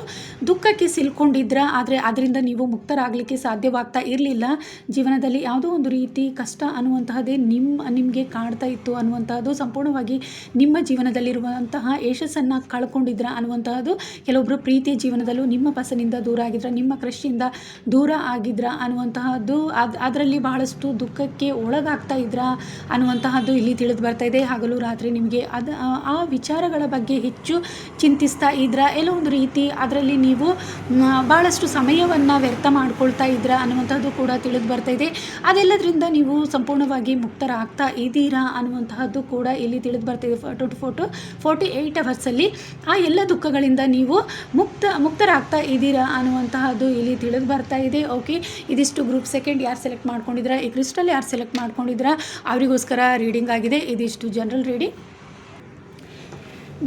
ದುಃಖಕ್ಕೆ ಸಿಲ್ಕೊಂಡಿದ್ರ, ಆದರೆ ಅದರಿಂದ ನೀವು ಮುಕ್ತರಾಗಲಿಕ್ಕೆ ಸಾಧ್ಯವಾಗ್ತಾ ಇರಲಿಲ್ಲ. ಜೀವನದಲ್ಲಿ ಯಾವುದೋ ಒಂದು ರೀತಿ ಕಷ್ಟ ಅನ್ನುವಂತಹದ್ದೇ ನಿಮಗೆ ಕಾಡ್ತಾ ಇತ್ತು ಅನ್ನುವಂತಹದ್ದು, ಸಂಪೂರ್ಣವಾಗಿ ನಿಮ್ಮ ಜೀವನದಲ್ಲಿರುವಂತಹ ಯಶಸ್ಸನ್ನು ಕಳ್ಕೊಂಡಿದ್ರ ಅನ್ನುವಂತಹದ್ದು. ಕೆಲವೊಬ್ಬರು ಪ್ರೀತಿಯ ಜೀವನದಲ್ಲೂ ನಿಮ್ಮ ಪಸನಿಂದ ದೂರ ಆಗಿದ್ರ, ನಿಮ್ಮ ಕ್ರಶ್ನಿಂದ ದೂರ ಆಗಿದ್ರ ಅನ್ನುವಂತಹದ್ದು, ಅದರಲ್ಲಿ ಬಹಳಷ್ಟು ದುಃಖಕ್ಕೆ ಒಳಗಾಗ್ತಾ ಇದ್ರ ಅನ್ನುವಂತಹದ್ದು ಇಲ್ಲಿ ತಿಳಿದು ಬರ್ತಾ ಇದೆ. ಹಗಲು ರಾತ್ರಿ ನಿಮಗೆ ಆ ವಿಚಾರಗಳ ಬಗ್ಗೆ ಹೆಚ್ಚು ಚಿಂತಿಸ್ತಾ ಇದ್ರ, ಎಲ್ಲೋ ಒಂದು ರೀತಿ ಅದರಲ್ಲಿ ನೀವು ಭಾಳಷ್ಟು ಸಮಯವನ್ನು ವ್ಯರ್ಥ ಮಾಡ್ಕೊಳ್ತಾ ಇದ್ರ ಅನ್ನುವಂಥದ್ದು ಕೂಡ ತಿಳಿದು ಬರ್ತಾ ಇದೆ. ಅದೆಲ್ಲದರಿಂದ ನೀವು ಸಂಪೂರ್ಣವಾಗಿ ಮುಕ್ತರಾಗ್ತಾ ಇದ್ದೀರಾ ಅನ್ನುವಂತಹದ್ದು ಕೂಡ ಇಲ್ಲಿ ತಿಳಿದು ಬರ್ತಾ ಇದೆ. 48 ಅವರ್ಸಲ್ಲಿ ಆ ಎಲ್ಲ ದುಃಖಗಳಿಂದ ನೀವು ಮುಕ್ತರಾಗ್ತಾ ಇದ್ದೀರಾ ಅನ್ನುವಂತಹದ್ದು ಇಲ್ಲಿ ತಿಳಿದು ಬರ್ತಾ ಇದೆ. ಓಕೆ, ಇದಿಷ್ಟು ಗ್ರೂಪ್ ಸೆಕೆಂಡ್ ಯಾರು ಸೆಲೆಕ್ಟ್ ಮಾಡ್ಕೊಂಡಿದ್ರ, ಈ ಕ್ರಿಸ್ಟಲ್ ಯಾರು ಸೆಲೆಕ್ಟ್ ಮಾಡ್ಕೊಂಡಿದ್ರ ಅವರಿಗೋಸ್ಕರ ರೀಡಿಂಗ್ ಆಗಿದೆ. ಇದಿಷ್ಟು ಜನರಲ್ ರೀಡಿಂಗ್.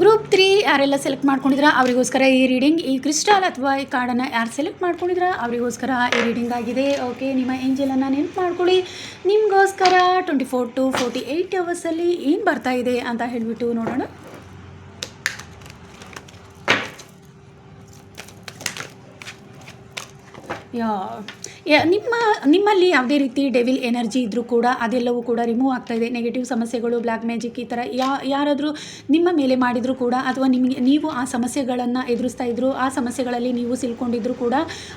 ಗ್ರೂಪ್ 3 ಯಾರೆಲ್ಲ ಸೆಲೆಕ್ಟ್ ಮಾಡ್ಕೊಂಡಿದ್ರ ಅವರಿಗೋಸ್ಕರ ಈ ರೀಡಿಂಗ್. ಈ ಕ್ರಿಸ್ಟಲ್ ಅಥವಾ ಈ ಕಾರ್ಡನ್ನು ಯಾರು ಸೆಲೆಕ್ಟ್ ಮಾಡ್ಕೊಂಡಿದ್ರ ಅವರಿಗೋಸ್ಕರ ಈ ರೀಡಿಂಗ್ ಆಗಿದೆ. ಓಕೆ, ನಿಮ್ಮ ಏಂಜಲನ್ನು ನೆನಪು ಮಾಡ್ಕೊಳ್ಳಿ. ನಿಮಗೋಸ್ಕರ 24 to 48 ಅವರ್ಸಲ್ಲಿ ಏನು ಬರ್ತಾ ಇದೆ ಅಂತ ಹೇಳಿಬಿಟ್ಟು ನೋಡೋಣ. ನಿಮ್ಮಲ್ಲಿ ಯಾವುದೇ ರೀತಿ ಡೆವಿಲ್ ಎನರ್ಜಿ ಇದ್ದರೂ ಕೂಡ ಅದೆಲ್ಲವೂ ಕೂಡ ರಿಮೂವ್ ಆಗ್ತಾ ಇದೆ. ನೆಗೆಟಿವ್ ಸಮಸ್ಯೆಗಳು, ಬ್ಲ್ಯಾಕ್ ಮ್ಯಾಜಿಕ್ ಈ ಥರ ಯಾರಾದರೂ ನಿಮ್ಮ ಮೇಲೆ ಮಾಡಿದರೂ ಕೂಡ, ಅಥವಾ ನೀವು ಆ ಸಮಸ್ಯೆಗಳನ್ನು ಎದುರಿಸ್ತಾ ಇದ್ರು, ಆ ಸಮಸ್ಯೆಗಳಲ್ಲಿ ನೀವು ಸಿಲ್ಕೊಂಡಿದ್ರು ಕೂಡ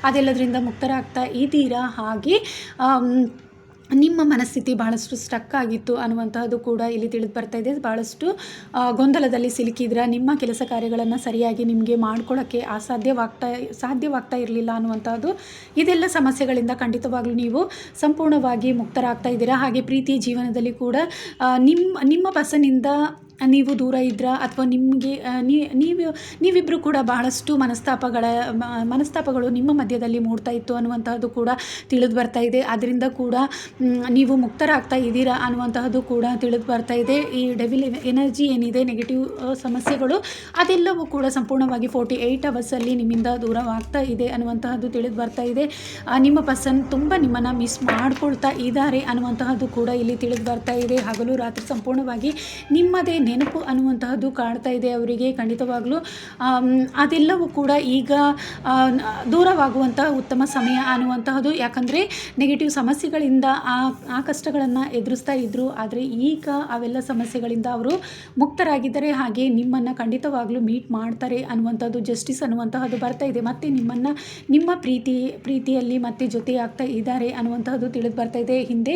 ಅದೆಲ್ಲದರಿಂದ ಮುಕ್ತರಾಗ್ತಾ ಇದ್ದೀರಾ. ಹಾಗೆ ನಿಮ್ಮ ಮನಸ್ಥಿತಿ ಭಾಳಷ್ಟು ಸ್ಟಕ್ ಆಗಿತ್ತು ಅನ್ನುವಂತಹದ್ದು ಕೂಡ ಇಲ್ಲಿ ತಿಳಿದು ಬರ್ತಾ ಇದೆ. ಭಾಳಷ್ಟು ಗೊಂದಲದಲ್ಲಿ ಸಿಲುಕಿದ್ರ, ನಿಮ್ಮ ಕೆಲಸ ಕಾರ್ಯಗಳನ್ನು ಸರಿಯಾಗಿ ನಿಮಗೆ ಮಾಡ್ಕೊಳ್ಳೋಕ್ಕೆ ಸಾಧ್ಯವಾಗ್ತಾ ಇರಲಿಲ್ಲ ಅನ್ನುವಂಥದ್ದು. ಇದೆಲ್ಲ ಸಮಸ್ಯೆಗಳಿಂದ ಖಂಡಿತವಾಗ್ಲೂ ನೀವು ಸಂಪೂರ್ಣವಾಗಿ ಮುಕ್ತರಾಗ್ತಾ ಇದ್ದೀರಾ. ಹಾಗೆ ಪ್ರೀತಿ ಜೀವನದಲ್ಲಿ ಕೂಡ ನಿಮ್ಮ ಪರ್ಸನ್ನಿಂದ ನೀವು ದೂರ ಇದ್ರ, ಅಥವಾ ನಿಮಗೆ ನೀವಿಬ್ಬರು ಕೂಡ ಬಹಳಷ್ಟು ಮನಸ್ತಾಪಗಳು ನಿಮ್ಮ ಮಧ್ಯದಲ್ಲಿ ಮೂಡ್ತಾ ಇತ್ತು ಅನ್ನುವಂತಹದ್ದು ಕೂಡ ತಿಳಿದು ಬರ್ತಾ ಇದೆ. ಅದರಿಂದ ಕೂಡ ನೀವು ಮುಕ್ತರಾಗ್ತಾ ಇದ್ದೀರಾ ಅನ್ನುವಂತಹದ್ದು ಕೂಡ ತಿಳಿದು ಬರ್ತಾ ಇದೆ. ಈ ಡೆವಿಲ್ ಎನರ್ಜಿ ಏನಿದೆ, ನೆಗೆಟಿವ್ ಸಮಸ್ಯೆಗಳು ಅದೆಲ್ಲವೂ ಕೂಡ ಸಂಪೂರ್ಣವಾಗಿ 48 ಅವರ್ಸಲ್ಲಿ ನಿಮ್ಮಿಂದ ದೂರವಾಗ್ತಾ ಇದೆ ಅನ್ನುವಂತಹದ್ದು ತಿಳಿದು ಬರ್ತಾ ಇದೆ. ನಿಮ್ಮ ಪರ್ಸನ್ ತುಂಬ ನಿಮ್ಮನ್ನು ಮಿಸ್ ಮಾಡ್ಕೊಳ್ತಾ ಇದ್ದಾರೆ ಅನ್ನುವಂತಹದ್ದು ಕೂಡ ಇಲ್ಲಿ ತಿಳಿದು ಬರ್ತಾ ಇದೆ. ಹಗಲು ರಾತ್ರಿ ಸಂಪೂರ್ಣವಾಗಿ ನಿಮ್ಮದೇ ನೆನಪು ಅನ್ನುವಂತಹದ್ದು ಕಾಡ್ತಾ ಇದೆ ಅವರಿಗೆ. ಖಂಡಿತವಾಗ್ಲೂ ಅದೆಲ್ಲವೂ ಕೂಡ ಈಗ ದೂರವಾಗುವಂತಹ ಉತ್ತಮ ಸಮಯ ಅನ್ನುವಂತಹದ್ದು. ಯಾಕಂದರೆ ನೆಗೆಟಿವ್ ಸಮಸ್ಯೆಗಳಿಂದ ಆ ಕಷ್ಟಗಳನ್ನು ಎದುರಿಸ್ತಾ ಇದ್ದರು, ಆದರೆ ಈಗ ಅವೆಲ್ಲ ಸಮಸ್ಯೆಗಳಿಂದ ಅವರು ಮುಕ್ತರಾಗಿದ್ದಾರೆ. ಹಾಗೆ ನಿಮ್ಮನ್ನು ಖಂಡಿತವಾಗ್ಲೂ ಮೀಟ್ ಮಾಡ್ತಾರೆ ಅನ್ನುವಂಥದ್ದು, ಜಸ್ಟಿಸ್ ಅನ್ನುವಂತಹದ್ದು ಬರ್ತಾ ಇದೆ. ಮತ್ತು ನಿಮ್ಮ ಪ್ರೀತಿಯಲ್ಲಿ ಮತ್ತೆ ಜೊತೆ ಆಗ್ತಾ ಇದ್ದಾರೆ ಅನ್ನುವಂತಹದ್ದು ತಿಳಿದು ಬರ್ತಾ ಇದೆ. ಹಿಂದೆ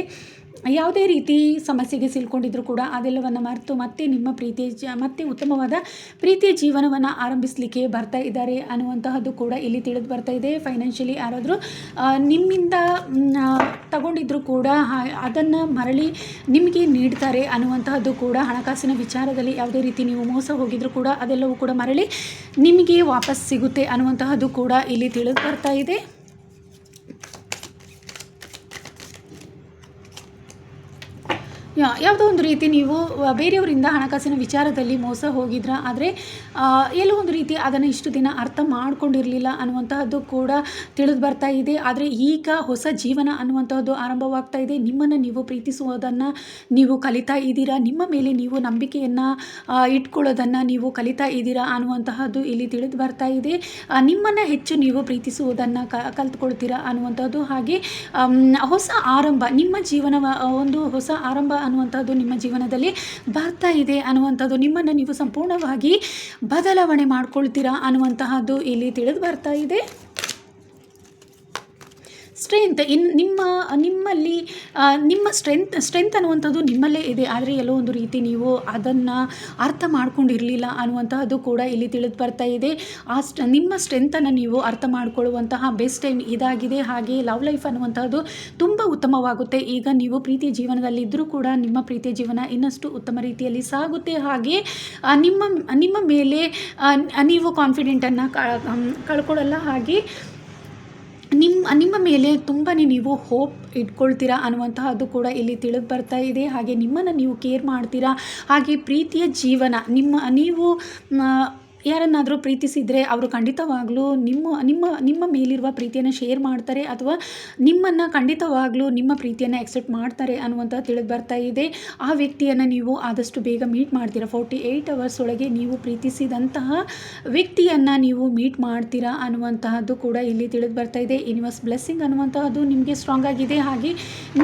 ಯಾವುದೇ ರೀತಿ ಸಮಸ್ಯೆಗೆ ಸಿಲ್ಕೊಂಡಿದ್ರು ಕೂಡ ಅದೆಲ್ಲವನ್ನು ಮರೆತು ಮತ್ತೆ ನಿಮ್ಮ ಮತ್ತೆ ಉತ್ತಮವಾದ ಪ್ರೀತಿಯ ಜೀವನವನ್ನು ಆರಂಭಿಸಲಿಕ್ಕೆ ಬರ್ತಾ ಇದ್ದಾರೆ ಅನ್ನುವಂತಹದ್ದು ಕೂಡ ಇಲ್ಲಿ ತಿಳಿದು ಬರ್ತಾ ಇದೆ. ಫೈನಾನ್ಷಿಯಲಿ ಯಾರಾದರೂ ನಿಮ್ಮಿಂದ ತಗೊಂಡಿದ್ರು ಕೂಡ ಅದನ್ನು ಮರಳಿ ನಿಮಗೆ ನೀಡ್ತಾರೆ ಅನ್ನುವಂತಹದ್ದು ಕೂಡ, ಹಣಕಾಸಿನ ವಿಚಾರದಲ್ಲಿ ಯಾವುದೇ ರೀತಿ ನೀವು ಮೋಸ ಹೋಗಿದ್ರು ಕೂಡ ಅದೆಲ್ಲವೂ ಕೂಡ ಮರಳಿ ನಿಮಗೆ ವಾಪಸ್ ಸಿಗುತ್ತೆ ಅನ್ನುವಂತಹದ್ದು ಕೂಡ ಇಲ್ಲಿ ತಿಳಿದು ಬರ್ತಾ ಇದೆ. ಯಾವುದೋ ಒಂದು ರೀತಿ ನೀವು ಬೇರೆಯವರಿಂದ ಹಣಕಾಸಿನ ವಿಚಾರದಲ್ಲಿ ಮೋಸ ಹೋಗಿದ್ರ, ಆದರೆ ಎಲ್ಲೋ ಒಂದು ರೀತಿ ಅದನ್ನು ಇಷ್ಟು ದಿನ ಅರ್ಥ ಮಾಡ್ಕೊಂಡಿರಲಿಲ್ಲ ಅನ್ನುವಂತಹದ್ದು ಕೂಡ ತಿಳಿದು ಬರ್ತಾ ಇದೆ. ಆದರೆ ಈಗ ಹೊಸ ಜೀವನ ಅನ್ನುವಂತಹದ್ದು ಆರಂಭವಾಗ್ತಾ ಇದೆ. ನಿಮ್ಮನ್ನು ನೀವು ಪ್ರೀತಿಸುವುದನ್ನು ನೀವು ಕಲಿತಾ ಇದ್ದೀರಾ, ನಿಮ್ಮ ಮೇಲೆ ನೀವು ನಂಬಿಕೆಯನ್ನು ಇಟ್ಕೊಳ್ಳೋದನ್ನು ನೀವು ಕಲಿತಾ ಇದ್ದೀರಾ ಅನ್ನುವಂತಹದ್ದು ಇಲ್ಲಿ ತಿಳಿದು ಬರ್ತಾ ಇದೆ. ನಿಮ್ಮನ್ನು ಹೆಚ್ಚು ನೀವು ಪ್ರೀತಿಸುವುದನ್ನು ಕಲ್ತ್ಕೊಳ್ತೀರಾ ಅನ್ನುವಂಥದ್ದು. ಹಾಗೆ ಹೊಸ ಆರಂಭ, ನಿಮ್ಮ ಜೀವನ ಒಂದು ಹೊಸ ಆರಂಭ ಅನ್ನುವಂಥದ್ದು ನಿಮ್ಮ ಜೀವನದಲ್ಲಿ ಬರ್ತಾ ಇದೆ ಅನ್ನುವಂಥದ್ದು, ನಿಮ್ಮನ್ನು ನೀವು ಸಂಪೂರ್ಣವಾಗಿ ಬದಲಾವಣೆ ಮಾಡ್ಕೊಳ್ತೀರಾ ಅನ್ನುವಂತಹದ್ದು ಇಲ್ಲಿ ತಿಳಿದು ಬರ್ತಾ ಇದೆ. ಸ್ಟ್ರೆಂತ್ ನಿಮ್ಮಲ್ಲಿ ನಿಮ್ಮ ಸ್ಟ್ರೆಂತ್ ಅನ್ನುವಂಥದ್ದು ನಿಮ್ಮಲ್ಲೇ ಇದೆ. ಆದರೆ ಎಲ್ಲೋ ಒಂದು ರೀತಿ ನೀವು ಅದನ್ನು ಅರ್ಥ ಮಾಡ್ಕೊಂಡಿರಲಿಲ್ಲ ಅನ್ನುವಂತಹದ್ದು ಕೂಡ ಇಲ್ಲಿ ತಿಳಿದು ಬರ್ತಾ ಇದೆ. ನಿಮ್ಮ ಸ್ಟ್ರೆಂತನ್ನು ನೀವು ಅರ್ಥ ಮಾಡ್ಕೊಳ್ಳುವಂತಹ ಬೆಸ್ಟ್ ಟೈಮ್ ಇದಾಗಿದೆ. ಹಾಗೆ ಲವ್ ಲೈಫ್ ಅನ್ನುವಂತಹದ್ದು ತುಂಬ ಉತ್ತಮವಾಗುತ್ತೆ. ಈಗ ನೀವು ಪ್ರೀತಿಯ ಜೀವನದಲ್ಲಿ ಇದ್ದರೂ ಕೂಡ ನಿಮ್ಮ ಪ್ರೀತಿಯ ಜೀವನ ಇನ್ನಷ್ಟು ಉತ್ತಮ ರೀತಿಯಲ್ಲಿ ಸಾಗುತ್ತೆ. ಹಾಗೆ ನಿಮ್ಮ ಮೇಲೆ ನೀವು ಕಾನ್ಫಿಡೆಂಟನ್ನು ಕಳ್ಕೊಳ್ಳಲ್ಲ. ಹಾಗೆ ನಿಮ್ಮ ಮೇಲೆ ತುಂಬಾ ನೀವು ಹೋಪ್ ಇಟ್ಕೊಳ್ತೀರಾ ಅನ್ನುವಂತಹದ್ದು ಕೂಡ ಇಲ್ಲಿ ತಿಳಿದು ಬರ್ತಾ ಇದೆ. ಹಾಗೆ ನಿಮ್ಮನ್ನು ನೀವು ಕೇರ್ ಮಾಡ್ತೀರಾ. ಹಾಗೆ ಪ್ರೀತಿಯ ಜೀವನ ನೀವು ಯಾರನ್ನಾದರೂ ಪ್ರೀತಿಸಿದರೆ ಅವರು ಖಂಡಿತವಾಗಲೂ ನಿಮ್ಮ ಮೇಲಿರುವ ಪ್ರೀತಿಯನ್ನು ಶೇರ್ ಮಾಡ್ತಾರೆ, ಅಥವಾ ನಿಮ್ಮನ್ನು ಖಂಡಿತವಾಗಲೂ ನಿಮ್ಮ ಪ್ರೀತಿಯನ್ನು ಎಕ್ಸೆಪ್ಟ್ ಮಾಡ್ತಾರೆ ಅನ್ನುವಂಥ ತಿಳಿದು ಬರ್ತಾ ಇದೆ. ಆ ವ್ಯಕ್ತಿಯನ್ನು ನೀವು ಆದಷ್ಟು ಬೇಗ ಮೀಟ್ ಮಾಡ್ತೀರಾ. 48 ಅವರ್ಸ್ ಒಳಗೆ ನೀವು ಪ್ರೀತಿಸಿದಂತಹ ವ್ಯಕ್ತಿಯನ್ನು ನೀವು ಮೀಟ್ ಮಾಡ್ತೀರಾ ಅನ್ನುವಂತಹದ್ದು ಕೂಡ ಇಲ್ಲಿ ತಿಳಿದು ಬರ್ತಾ ಇದೆ. ಯೂನಿವರ್ಸ್ ಬ್ಲೆಸ್ಸಿಂಗ್ ಅನ್ನುವಂತಹದ್ದು ನಿಮಗೆ ಸ್ಟ್ರಾಂಗ್ ಆಗಿದೆ. ಹಾಗೆ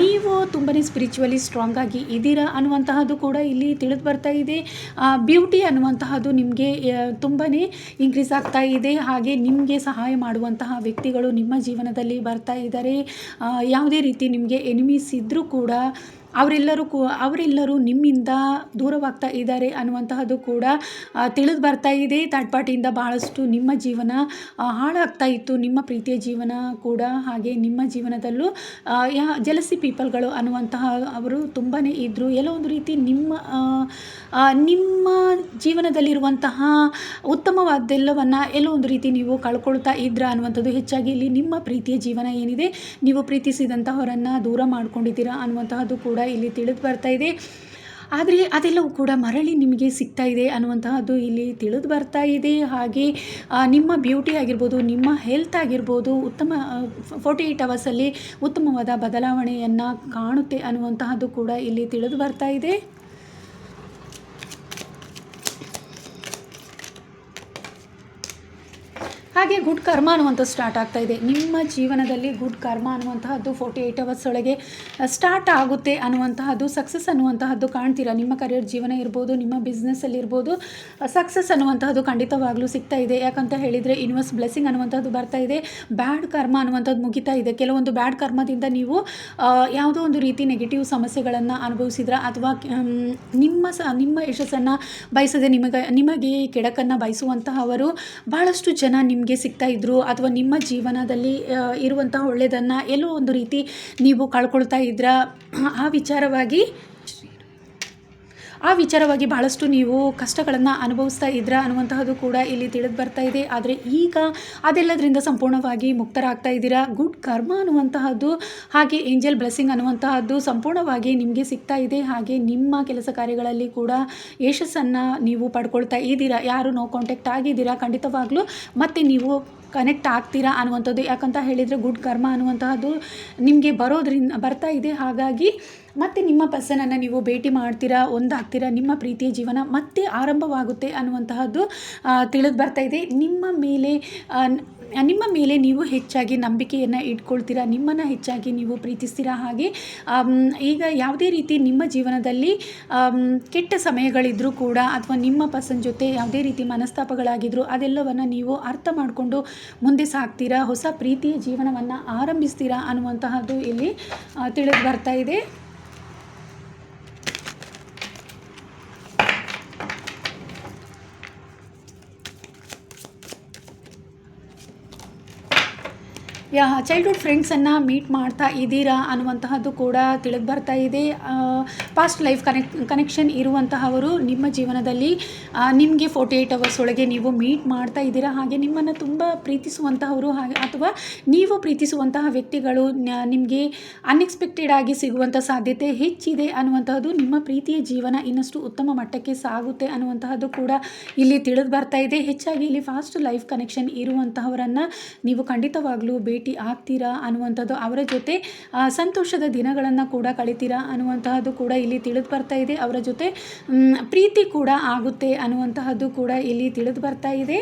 ನೀವು ತುಂಬಾ ಸ್ಪಿರಿಚುವಲಿ ಸ್ಟ್ರಾಂಗ್ ಆಗಿ ಇದ್ದೀರಾ ಅನ್ನುವಂತಹದ್ದು ಕೂಡ ಇಲ್ಲಿ ತಿಳಿದು ಬರ್ತಾ ಇದೆ. ಬ್ಯೂಟಿ ಅನ್ನುವಂತಹದ್ದು ನಿಮಗೆ ತುಂಬಾ ಇನ್ಕ್ರೀಸ್ ಆಗ್ತಾ ಇದೆ. ಹಾಗೆ ನಿಮಗೆ ಸಹಾಯ ಮಾಡುವಂತಹ ವ್ಯಕ್ತಿಗಳು ನಿಮ್ಮ ಜೀವನದಲ್ಲಿ ಬರ್ತಾ ಇದ್ದಾರೆ. ಯಾವುದೇ ರೀತಿ ನಿಮಗೆ ಎನಿಮೀಸ್ ಇದ್ದರೂ ಕೂಡ ಅವರೆಲ್ಲರೂ ನಿಮ್ಮಿಂದ ದೂರವಾಗ್ತಾ ಇದ್ದಾರೆ ಅನ್ನುವಂತಹದ್ದು ಕೂಡ ತಿಳಿದು ಬರ್ತಾ ಇದೆ. ಥರ್ಡ್ ಪಾರ್ಟಿಯಿಂದ ಬಹಳಷ್ಟು ನಿಮ್ಮ ಜೀವನ ಹಾಳಾಗ್ತಾ ಇತ್ತು, ನಿಮ್ಮ ಪ್ರೀತಿಯ ಜೀವನ ಕೂಡ. ಹಾಗೆ ನಿಮ್ಮ ಜೀವನದಲ್ಲೂ ಜಲಸಿ ಪೀಪಲ್ಗಳು ಅನ್ನುವಂತಹ ಅವರು ತುಂಬಾ ಇದ್ದರು. ಎಲ್ಲೋ ಒಂದು ರೀತಿ ನಿಮ್ಮ ಜೀವನದಲ್ಲಿರುವಂತಹ ಉತ್ತಮವಾದೆಲ್ಲವನ್ನು ಎಲ್ಲೋ ಒಂದು ರೀತಿ ನೀವು ಕಳ್ಕೊಳ್ತಾ ಇದ್ರ ಅನ್ನುವಂಥದ್ದು. ಹೆಚ್ಚಾಗಿ ಇಲ್ಲಿ ನಿಮ್ಮ ಪ್ರೀತಿಯ ಜೀವನ ಏನಿದೆ, ನೀವು ಪ್ರೀತಿಸಿದಂತಹವರನ್ನು ದೂರ ಮಾಡ್ಕೊಂಡಿದ್ದೀರಾ ಅನ್ನುವಂತಹದ್ದು ಕೂಡ ಇಲ್ಲಿ ತಿಳಿದು ಬರ್ತಾ ಇದೆ. ಆದರೆ ಅದೆಲ್ಲವೂ ಕೂಡ ಮರಳಿ ನಿಮಗೆ ಸಿಗ್ತಾ ಇದೆ ಅನ್ನುವಂತಹದ್ದು ಇಲ್ಲಿ ತಿಳಿದು ಬರ್ತಾ ಇದೆ. ಹಾಗೆ ನಿಮ್ಮ ಬ್ಯೂಟಿ ಆಗಿರ್ಬೋದು, ನಿಮ್ಮ ಹೆಲ್ತ್ ಆಗಿರ್ಬೋದು, 48 ಅವರ್ಸಲ್ಲಿ ಉತ್ತಮವಾದ ಬದಲಾವಣೆಯನ್ನು ಕಾಣುತ್ತೆ ಅನ್ನುವಂತಹದ್ದು ಕೂಡ ಇಲ್ಲಿ ತಿಳಿದು ಬರ್ತಾ ಇದೆ. ಹಾಗೆ ಗುಡ್ ಕರ್ಮ ಅನ್ನುವಂಥದ್ದು ಸ್ಟಾರ್ಟ್ ಆಗ್ತಾ ಇದೆ. ನಿಮ್ಮ ಜೀವನದಲ್ಲಿ ಗುಡ್ ಕರ್ಮ ಅನ್ನುವಂತಹದ್ದು 48 ಅವರ್ಸ್ ಒಳಗೆ ಸ್ಟಾರ್ಟ್ ಆಗುತ್ತೆ ಅನ್ನುವಂತಹದ್ದು, ಸಕ್ಸಸ್ ಅನ್ನುವಂತಹದ್ದು ಕಾಣ್ತೀರಾ. ನಿಮ್ಮ ಕರಿಯರ್ ಜೀವನ ಇರ್ಬೋದು, ನಿಮ್ಮ ಬಿಸ್ನೆಸ್ಸಲ್ಲಿ ಇರ್ಬೋದು, ಸಕ್ಸಸ್ ಅನ್ನುವಂತಹದ್ದು ಖಂಡಿತವಾಗ್ಲೂ ಸಿಗ್ತಾ ಇದೆ. ಯಾಕಂತ ಹೇಳಿದರೆ ಯೂನಿವರ್ಸ್ ಬ್ಲೆಸ್ಸಿಂಗ್ ಅನ್ನುವಂಥದ್ದು ಬರ್ತಾ ಇದೆ. ಬ್ಯಾಡ್ ಕರ್ಮ ಅನ್ನುವಂಥದ್ದು ಮುಗಿತಾ ಇದೆ. ಕೆಲವೊಂದು ಬ್ಯಾಡ್ ಕರ್ಮದಿಂದ ನೀವು ಯಾವುದೋ ಒಂದು ರೀತಿ ನೆಗೆಟಿವ್ ಸಮಸ್ಯೆಗಳನ್ನು ಅನುಭವಿಸಿದ್ರ, ಅಥವಾ ನಿಮ್ಮ ಯಶಸ್ಸನ್ನು ಬಯಸದೆ ನಿಮಗೆ ಕೆಡಕನ್ನು ಬಯಸುವಂತಹವರು ಬಹಳಷ್ಟು ಜನ ನಿಮಗೆ ಸಿಗ್ತಾ ಇದ್ರು, ಅಥವಾ ನಿಮ್ಮ ಜೀವನದಲ್ಲಿ ಇರುವಂತಹ ಒಳ್ಳೆಯದನ್ನು ಎಲ್ಲೋ ಒಂದು ರೀತಿ ನೀವು ಕಳ್ಕೊಳ್ತಾ ಇದ್ರ. ಆ ವಿಚಾರವಾಗಿ ಬಹಳಷ್ಟು ನೀವು ಕಷ್ಟಗಳನ್ನು ಅನುಭವಿಸ್ತಾ ಇದ್ರ ಅನ್ನುವಂತಹದ್ದು ಕೂಡ ಇಲ್ಲಿ ತಿಳಿದು ಬರ್ತಾ ಇದೆ. ಆದರೆ ಈಗ ಅದೆಲ್ಲದರಿಂದ ಸಂಪೂರ್ಣವಾಗಿ ಮುಕ್ತರಾಗ್ತಾ ಇದ್ದೀರಾ. ಗುಡ್ ಕರ್ಮ ಅನ್ನುವಂತಹದ್ದು ಹಾಗೆ ಏಂಜಲ್ ಬ್ಲೆಸ್ಸಿಂಗ್ ಅನ್ನುವಂತಹದ್ದು ಸಂಪೂರ್ಣವಾಗಿ ನಿಮಗೆ ಸಿಗ್ತಾ ಇದೆ. ಹಾಗೆ ನಿಮ್ಮ ಕೆಲಸ ಕಾರ್ಯಗಳಲ್ಲಿ ಕೂಡ ಯಶಸ್ಸನ್ನು ನೀವು ಪಡ್ಕೊಳ್ತಾ ಇದ್ದೀರಾ. ಯಾರು ನೋ ಕಾಂಟ್ಯಾಕ್ಟ್ ಆಗಿದ್ದೀರಾ, ಖಂಡಿತವಾಗ್ಲೂ ಮತ್ತೆ ನೀವು ಕನೆಕ್ಟ್ ಆಗ್ತೀರಾ ಅನ್ನುವಂಥದ್ದು. ಯಾಕಂತ ಹೇಳಿದರೆ ಗುಡ್ ಕರ್ಮ ಅನ್ನುವಂತಹದ್ದು ನಿಮಗೆ ಬರ್ತಾ ಇದೆ. ಹಾಗಾಗಿ ಮತ್ತೆ ನಿಮ್ಮ ಪರ್ಸನನ್ನು ನೀವು ಭೇಟಿ ಮಾಡ್ತೀರಾ, ಒಂದಾಗ್ತೀರಾ, ನಿಮ್ಮ ಪ್ರೀತಿಯ ಜೀವನ ಮತ್ತೆ ಆರಂಭವಾಗುತ್ತೆ ಅನ್ನುವಂತಹದ್ದು ತಿಳಿದು ಬರ್ತಾ ಇದೆ. ನಿಮ್ಮ ಮೇಲೆ ನೀವು ಹೆಚ್ಚಾಗಿ ನಂಬಿಕೆಯನ್ನು ಇಟ್ಕೊಳ್ತೀರಾ, ನಿಮ್ಮನ್ನು ಹೆಚ್ಚಾಗಿ ನೀವು ಪ್ರೀತಿಸ್ತೀರಾ. ಹಾಗೆ ಈಗ ಯಾವುದೇ ರೀತಿ ನಿಮ್ಮ ಜೀವನದಲ್ಲಿ ಕೆಟ್ಟ ಸಮಯಗಳಿದ್ದರೂ ಕೂಡ, ಅಥವಾ ನಿಮ್ಮ ಪರ್ಸನ್ ಜೊತೆ ಯಾವುದೇ ರೀತಿ ಮನಸ್ತಾಪಗಳಾಗಿದ್ದರೂ ಅದೆಲ್ಲವನ್ನು ನೀವು ಅರ್ಥ ಮಾಡಿಕೊಂಡು ಮುಂದೆ ಸಾಗ್ತೀರಾ, ಹೊಸ ಪ್ರೀತಿಯ ಜೀವನವನ್ನು ಆರಂಭಿಸ್ತೀರಾ ಅನ್ನುವಂತಹದ್ದು ಇಲ್ಲಿ ತಿಳಿದು ಬರ್ತಾ ಇದೆ. ಚೈಲ್ಡ್ಹುಡ್ ಫ್ರೆಂಡ್ಸನ್ನು ಮೀಟ್ ಮಾಡ್ತಾ ಇದ್ದೀರಾ ಅನ್ನುವಂತಹದ್ದು ಕೂಡ ತಿಳಿದು ಬರ್ತಾ ಇದೆ. ಪಾಸ್ಟ್ ಲೈಫ್ ಕನೆಕ್ಷನ್ ಇರುವಂತಹವರು ನಿಮ್ಮ ಜೀವನದಲ್ಲಿ ನಿಮಗೆ 48 ಅವರ್ಸ್ ಒಳಗೆ ನೀವು ಮೀಟ್ ಮಾಡ್ತಾ ಇದ್ದೀರಾ. ಹಾಗೆ ನಿಮ್ಮನ್ನು ತುಂಬ ಪ್ರೀತಿಸುವಂತಹವರು ಹಾಗೆ ಅಥವಾ ನೀವು ಪ್ರೀತಿಸುವಂತಹ ವ್ಯಕ್ತಿಗಳು ನಿಮಗೆ ಅನ್ಎಕ್ಸ್ಪೆಕ್ಟೆಡ್ ಆಗಿ ಸಿಗುವಂಥ ಸಾಧ್ಯತೆ ಹೆಚ್ಚಿದೆ ಅನ್ನುವಂತಹದ್ದು. ನಿಮ್ಮ ಪ್ರೀತಿಯ ಜೀವನ ಇನ್ನಷ್ಟು ಉತ್ತಮ ಮಟ್ಟಕ್ಕೆ ಸಾಗುತ್ತೆ ಅನ್ನುವಂತಹದ್ದು ಕೂಡ ಇಲ್ಲಿ ತಿಳಿದು ಬರ್ತಾ ಇದೆ. ಹೆಚ್ಚಾಗಿ ಇಲ್ಲಿ ಫಾಸ್ಟ್ ಲೈಫ್ ಕನೆಕ್ಷನ್ ಇರುವಂತಹವರನ್ನು ನೀವು ಖಂಡಿತವಾಗ್ಲೂ ಭೇಟಿ ಆಗ್ತೀರಾ ಅನ್ನುವಂಥದ್ದು. ಅವರ ಜೊತೆ ಸಂತೋಷದ ದಿನಗಳನ್ನು ಕೂಡ ಕಳಿತೀರಾ ಅನ್ನುವಂತಹದ್ದು ಕೂಡ ಇಲ್ಲಿ ತಿಳಿದು ಬರ್ತಾ ಇದೆ. ಅವರ ಜೊತೆ ಪ್ರೀತಿ ಕೂಡ ಆಗುತ್ತೆ ಅನ್ನುವಂತಹದ್ದು ಕೂಡ ಇಲ್ಲಿ ತಿಳಿದು ಬರ್ತಾ ಇದೆ.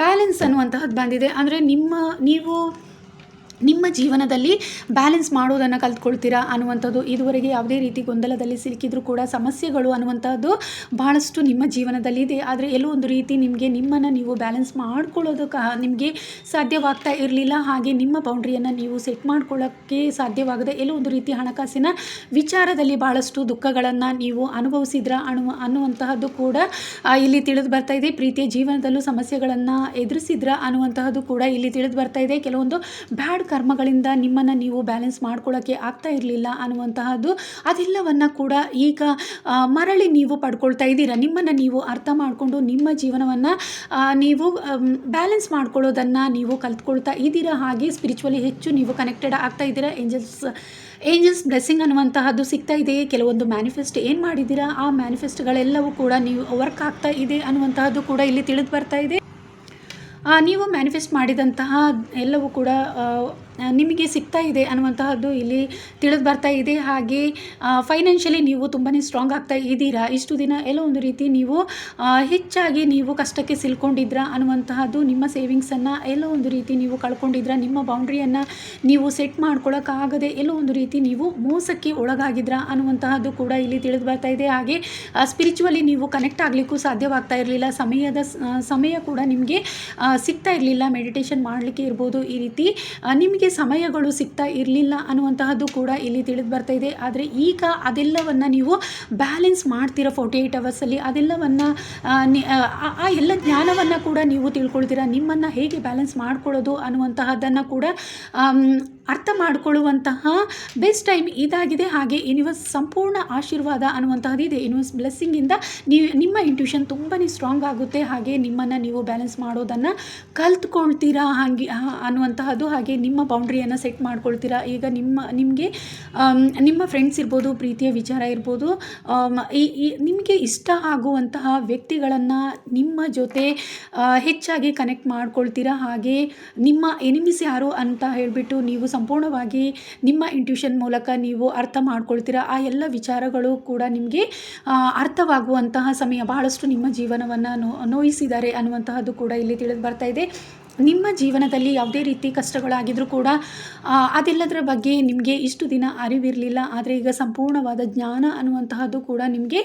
ಬ್ಯಾಲೆನ್ಸ್ ಅನ್ನುವಂತಹದ್ದು ಬಂದಿದೆ. ಅಂದರೆ ನಿಮ್ಮ ಜೀವನದಲ್ಲಿ ಬ್ಯಾಲೆನ್ಸ್ ಮಾಡೋದನ್ನು ಕಲ್ತ್ಕೊಳ್ತೀರಾ ಅನ್ನುವಂಥದ್ದು. ಇದುವರೆಗೆ ಯಾವುದೇ ರೀತಿ ಗೊಂದಲದಲ್ಲಿ ಸಿಲುಕಿದ್ರೂ ಕೂಡ ಸಮಸ್ಯೆಗಳು ಅನ್ನುವಂಥದ್ದು ಭಾಳಷ್ಟು ನಿಮ್ಮ ಜೀವನದಲ್ಲಿ ಇದೆ. ಆದರೆ ಎಲ್ಲೋ ಒಂದು ರೀತಿ ನಿಮ್ಮನ್ನು ನೀವು ಬ್ಯಾಲೆನ್ಸ್ ಮಾಡ್ಕೊಳ್ಳೋದಕ್ಕೆ ನಿಮಗೆ ಸಾಧ್ಯವಾಗ್ತಾ ಇರಲಿಲ್ಲ. ಹಾಗೆ ನಿಮ್ಮ ಬೌಂಡ್ರಿಯನ್ನು ನೀವು ಸೆಟ್ ಮಾಡ್ಕೊಳ್ಳೋಕ್ಕೆ ಸಾಧ್ಯವಾಗದೆ ಎಲ್ಲೋ ಒಂದು ರೀತಿ ಹಣಕಾಸಿನ ವಿಚಾರದಲ್ಲಿ ಭಾಳಷ್ಟು ದುಃಖಗಳನ್ನು ನೀವು ಅನುಭವಿಸಿದ್ರ ಅನ್ನುವಂತಹದ್ದು ಕೂಡ ಇಲ್ಲಿ ತಿಳಿದು ಬರ್ತಾ ಇದೆ. ಪ್ರೀತಿಯ ಜೀವನದಲ್ಲೂ ಸಮಸ್ಯೆಗಳನ್ನು ಎದುರಿಸಿದ್ರ ಅನ್ನುವಂತಹದ್ದು ಕೂಡ ಇಲ್ಲಿ ತಿಳಿದು ಬರ್ತಾ ಇದೆ. ಕೆಲವೊಂದು ಬ್ಯಾಡ್ ಕರ್ಮಗಳಿಂದ ನಿಮ್ಮನ್ನು ನೀವು ಬ್ಯಾಲೆನ್ಸ್ ಮಾಡ್ಕೊಳ್ಳೋಕ್ಕೆ ಆಗ್ತಾ ಇರಲಿಲ್ಲ ಅನ್ನುವಂತಹದ್ದು. ಅದೆಲ್ಲವನ್ನು ಕೂಡ ಈಗ ಮರಳಿ ನೀವು ಪಡ್ಕೊಳ್ತಾ ಇದ್ದೀರಾ. ನಿಮ್ಮನ್ನು ನೀವು ಅರ್ಥ ಮಾಡಿಕೊಂಡು ನಿಮ್ಮ ಜೀವನವನ್ನು ನೀವು ಬ್ಯಾಲೆನ್ಸ್ ಮಾಡ್ಕೊಳ್ಳೋದನ್ನು ನೀವು ಕಲ್ತ್ಕೊಳ್ತಾ ಇದ್ದೀರಾ. ಹಾಗೆ ಸ್ಪಿರಿಚುವಲಿ ಹೆಚ್ಚು ನೀವು ಕನೆಕ್ಟೆಡ್ ಆಗ್ತಾ ಇದ್ದೀರಾ. ಏಂಜಲ್ಸ್ ಬ್ಲೆಸ್ಸಿಂಗ್ ಅನ್ನುವಂತಹದ್ದು ಸಿಗ್ತಾ ಇದೆ. ಕೆಲವೊಂದು ಮ್ಯಾನಿಫೆಸ್ಟ್ ಏನು ಮಾಡಿದ್ದೀರಾ ಆ ಮ್ಯಾನಿಫೆಸ್ಟ್ಗಳೆಲ್ಲವೂ ಕೂಡ ನೀವು ವರ್ಕ್ ಆಗ್ತಾ ಇದೆ ಅನ್ನುವಂತಹದ್ದು ಕೂಡ ಇಲ್ಲಿ ತಿಳಿದು ಬರ್ತಾ ಇದೆ. ನೀವು ಮ್ಯಾನಿಫೆಸ್ಟ್ ಮಾಡಿದಂತಹ ಎಲ್ಲವೂ ಕೂಡ ನಿಮಗೆ ಸಿಗ್ತಾ ಇದೆ ಅನ್ನುವಂತಹದ್ದು ಇಲ್ಲಿ ತಿಳಿದು ಬರ್ತಾ ಇದೆ. ಹಾಗೆ ಫೈನಾನ್ಷಿಯಲಿ ನೀವು ತುಂಬಾ ಸ್ಟ್ರಾಂಗ್ ಆಗ್ತಾ ಇದ್ದೀರಾ. ಇಷ್ಟು ದಿನ ಎಲ್ಲೋ ಒಂದು ರೀತಿ ನೀವು ಹೆಚ್ಚಾಗಿ ನೀವು ಕಷ್ಟಕ್ಕೆ ಸಿಲ್ಕೊಂಡಿದ್ರ ಅನ್ನುವಂತಹದ್ದು. ನಿಮ್ಮ ಸೇವಿಂಗ್ಸನ್ನು ಎಲ್ಲೋ ಒಂದು ರೀತಿ ನೀವು ಕಳ್ಕೊಂಡಿದ್ರ. ನಿಮ್ಮ ಬೌಂಡ್ರಿಯನ್ನು ನೀವು ಸೆಟ್ ಮಾಡ್ಕೊಳ್ಳೋಕ್ಕಾಗದೆ ಎಲ್ಲೋ ಒಂದು ರೀತಿ ನೀವು ಮೋಸಕ್ಕೆ ಒಳಗಾಗಿದ್ರ ಅನ್ನುವಂತಹದ್ದು ಕೂಡ ಇಲ್ಲಿ ತಿಳಿದು ಬರ್ತಾ ಇದೆ. ಹಾಗೆ ಸ್ಪಿರಿಚುವಲಿ ನೀವು ಕನೆಕ್ಟ್ ಆಗಲಿಕ್ಕೂ ಸಾಧ್ಯವಾಗ್ತಾ ಇರಲಿಲ್ಲ. ಸಮಯ ಕೂಡ ನಿಮಗೆ ಸಿಗ್ತಾ ಇರಲಿಲ್ಲ. ಮೆಡಿಟೇಷನ್ ಮಾಡಲಿಕ್ಕೆ ಇರ್ಬೋದು. ಈ ರೀತಿ ನಿಮಗೆ ಸಮಯಗಳು ಸಿಗ್ತಾ ಇರಲಿಲ್ಲ ಅನ್ನುವಂತಹದ್ದು ಕೂಡ ಇಲ್ಲಿ ತಿಳಿದು ಬರ್ತಾ ಇದೆ. ಆದರೆ ಈಗ ಅದೆಲ್ಲವನ್ನು ನೀವು ಬ್ಯಾಲೆನ್ಸ್ ಮಾಡ್ತೀರಾ 48 ಅವರ್ಸಲ್ಲಿ. ಅದೆಲ್ಲವನ್ನು ಆ ಎಲ್ಲ ಜ್ಞಾನವನ್ನು ಕೂಡ ನೀವು ತಿಳ್ಕೊಳ್ತೀರಾ. ನಿಮ್ಮನ್ನು ಹೇಗೆ ಬ್ಯಾಲೆನ್ಸ್ ಮಾಡ್ಕೊಳ್ಳೋದು ಅನ್ನುವಂತಹದ್ದನ್ನು ಕೂಡ ಅರ್ಥ ಮಾಡಿಕೊಳ್ಳುವಂತಹ ಬೆಸ್ಟ್ ಟೈಮ್ ಇದಾಗಿದೆ. ಹಾಗೆ ಯೂನಿವರ್ಸ್ ಸಂಪೂರ್ಣ ಆಶೀರ್ವಾದ ಅನ್ನುವಂತಹದ್ದು ಇದೆ. ಯೂನಿವರ್ಸ್ ಬ್ಲೆಸ್ಸಿಂಗಿಂದ ನಿಮ್ಮ ಇಂಟ್ಯೂಷನ್ ತುಂಬಾ ಸ್ಟ್ರಾಂಗ್ ಆಗುತ್ತೆ. ಹಾಗೆ ನಿಮ್ಮನ್ನು ನೀವು ಬ್ಯಾಲೆನ್ಸ್ ಮಾಡೋದನ್ನು ಕಲ್ತ್ಕೊಳ್ತೀರಾ ಹಾಗೆ ಅನ್ನುವಂತಹದ್ದು. ಹಾಗೆ ನಿಮ್ಮ ಬೌಂಡ್ರಿಯನ್ನು ಸೆಟ್ ಮಾಡ್ಕೊಳ್ತೀರಾ. ಈಗ ನಿಮಗೆ ನಿಮ್ಮ ಫ್ರೆಂಡ್ಸ್ ಇರ್ಬೋದು, ಪ್ರೀತಿಯ ವಿಚಾರ ಇರ್ಬೋದು, ನಿಮಗೆ ಇಷ್ಟ ಆಗುವಂತಹ ವ್ಯಕ್ತಿಗಳನ್ನು ನಿಮ್ಮ ಜೊತೆ ಹೆಚ್ಚಾಗಿ ಕನೆಕ್ಟ್ ಮಾಡ್ಕೊಳ್ತೀರಾ. ಹಾಗೆ ನಿಮ್ಮ ಎನಿಮೀಸ್ ಯಾರು ಅಂತ ಹೇಳಿಬಿಟ್ಟು ನೀವು ಸಂಪೂರ್ಣವಾಗಿ ನಿಮ್ಮ ಇಂಟ್ಯೂಷನ್ ಮೂಲಕ ನೀವು ಅರ್ಥ ಮಾಡ್ಕೊಳ್ತೀರಾ. ಆ ಎಲ್ಲ ವಿಚಾರಗಳು ಕೂಡ ನಿಮಗೆ ಅರ್ಥವಾಗುವಂತಹ ಸಮಯ. ಬಹಳಷ್ಟು ನಿಮ್ಮ ಜೀವನವನ್ನು ನೋಯಿಸಿದ್ದಾರೆ ಅನ್ನುವಂತಹದ್ದು ಕೂಡ ಇಲ್ಲಿ ತಿಳಿದು ಬರ್ತಾ ಇದೆ. ನಿಮ್ಮ ಜೀವನದಲ್ಲಿ ಯಾವುದೇ ರೀತಿ ಕಷ್ಟಗಳಾಗಿದ್ರೂ ಕೂಡ ಅದೆಲ್ಲದರ ಬಗ್ಗೆ ನಿಮಗೆ ಇಷ್ಟು ದಿನ ಅರಿವಿರಲಿಲ್ಲ. ಆದರೆ ಈಗ ಸಂಪೂರ್ಣವಾದ ಜ್ಞಾನ ಅನ್ನುವಂತಹದ್ದು ಕೂಡ ನಿಮಗೆ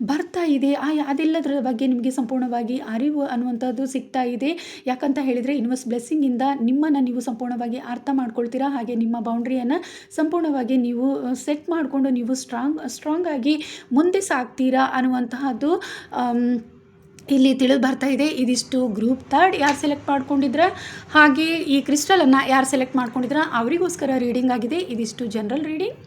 ಬರ್ತಾ ಇದೆ. ಅದೆಲ್ಲದರ ಬಗ್ಗೆ ನಿಮಗೆ ಸಂಪೂರ್ಣವಾಗಿ ಅರಿವು ಅನ್ನುವಂಥದ್ದು ಸಿಗ್ತಾ ಇದೆ. ಯಾಕಂತ ಹೇಳಿದರೆ ಯೂನಿವರ್ಸ್ ಬ್ಲೆಸ್ಸಿಂಗಿಂದ ನಿಮ್ಮನ್ನು ನೀವು ಸಂಪೂರ್ಣವಾಗಿ ಅರ್ಥ ಮಾಡ್ಕೊಳ್ತೀರಾ. ಹಾಗೆ ನಿಮ್ಮ ಬೌಂಡ್ರಿಯನ್ನು ಸಂಪೂರ್ಣವಾಗಿ ನೀವು ಸೆಟ್ ಮಾಡಿಕೊಂಡು ನೀವು ಸ್ಟ್ರಾಂಗ್ ಆಗಿ ಮುಂದೆ ಸಾಗ್ತೀರಾ ಅನ್ನುವಂತಹದ್ದು ಇಲ್ಲಿ ತಿಳಿದು ಬರ್ತಾ ಇದೆ. ಇದಿಷ್ಟು ಗ್ರೂಪ್ 3 ಯಾರು ಸೆಲೆಕ್ಟ್ ಮಾಡ್ಕೊಂಡಿದ್ರೆ ಹಾಗೆ ಈ ಕ್ರಿಸ್ಟಲನ್ನು ಯಾರು ಸೆಲೆಕ್ಟ್ ಮಾಡ್ಕೊಂಡಿದ್ರೆ ಅವರಿಗೋಸ್ಕರ ರೀಡಿಂಗ್ ಆಗಿದೆ. ಇದಿಷ್ಟು ಜನರಲ್ ರೀಡಿಂಗ್.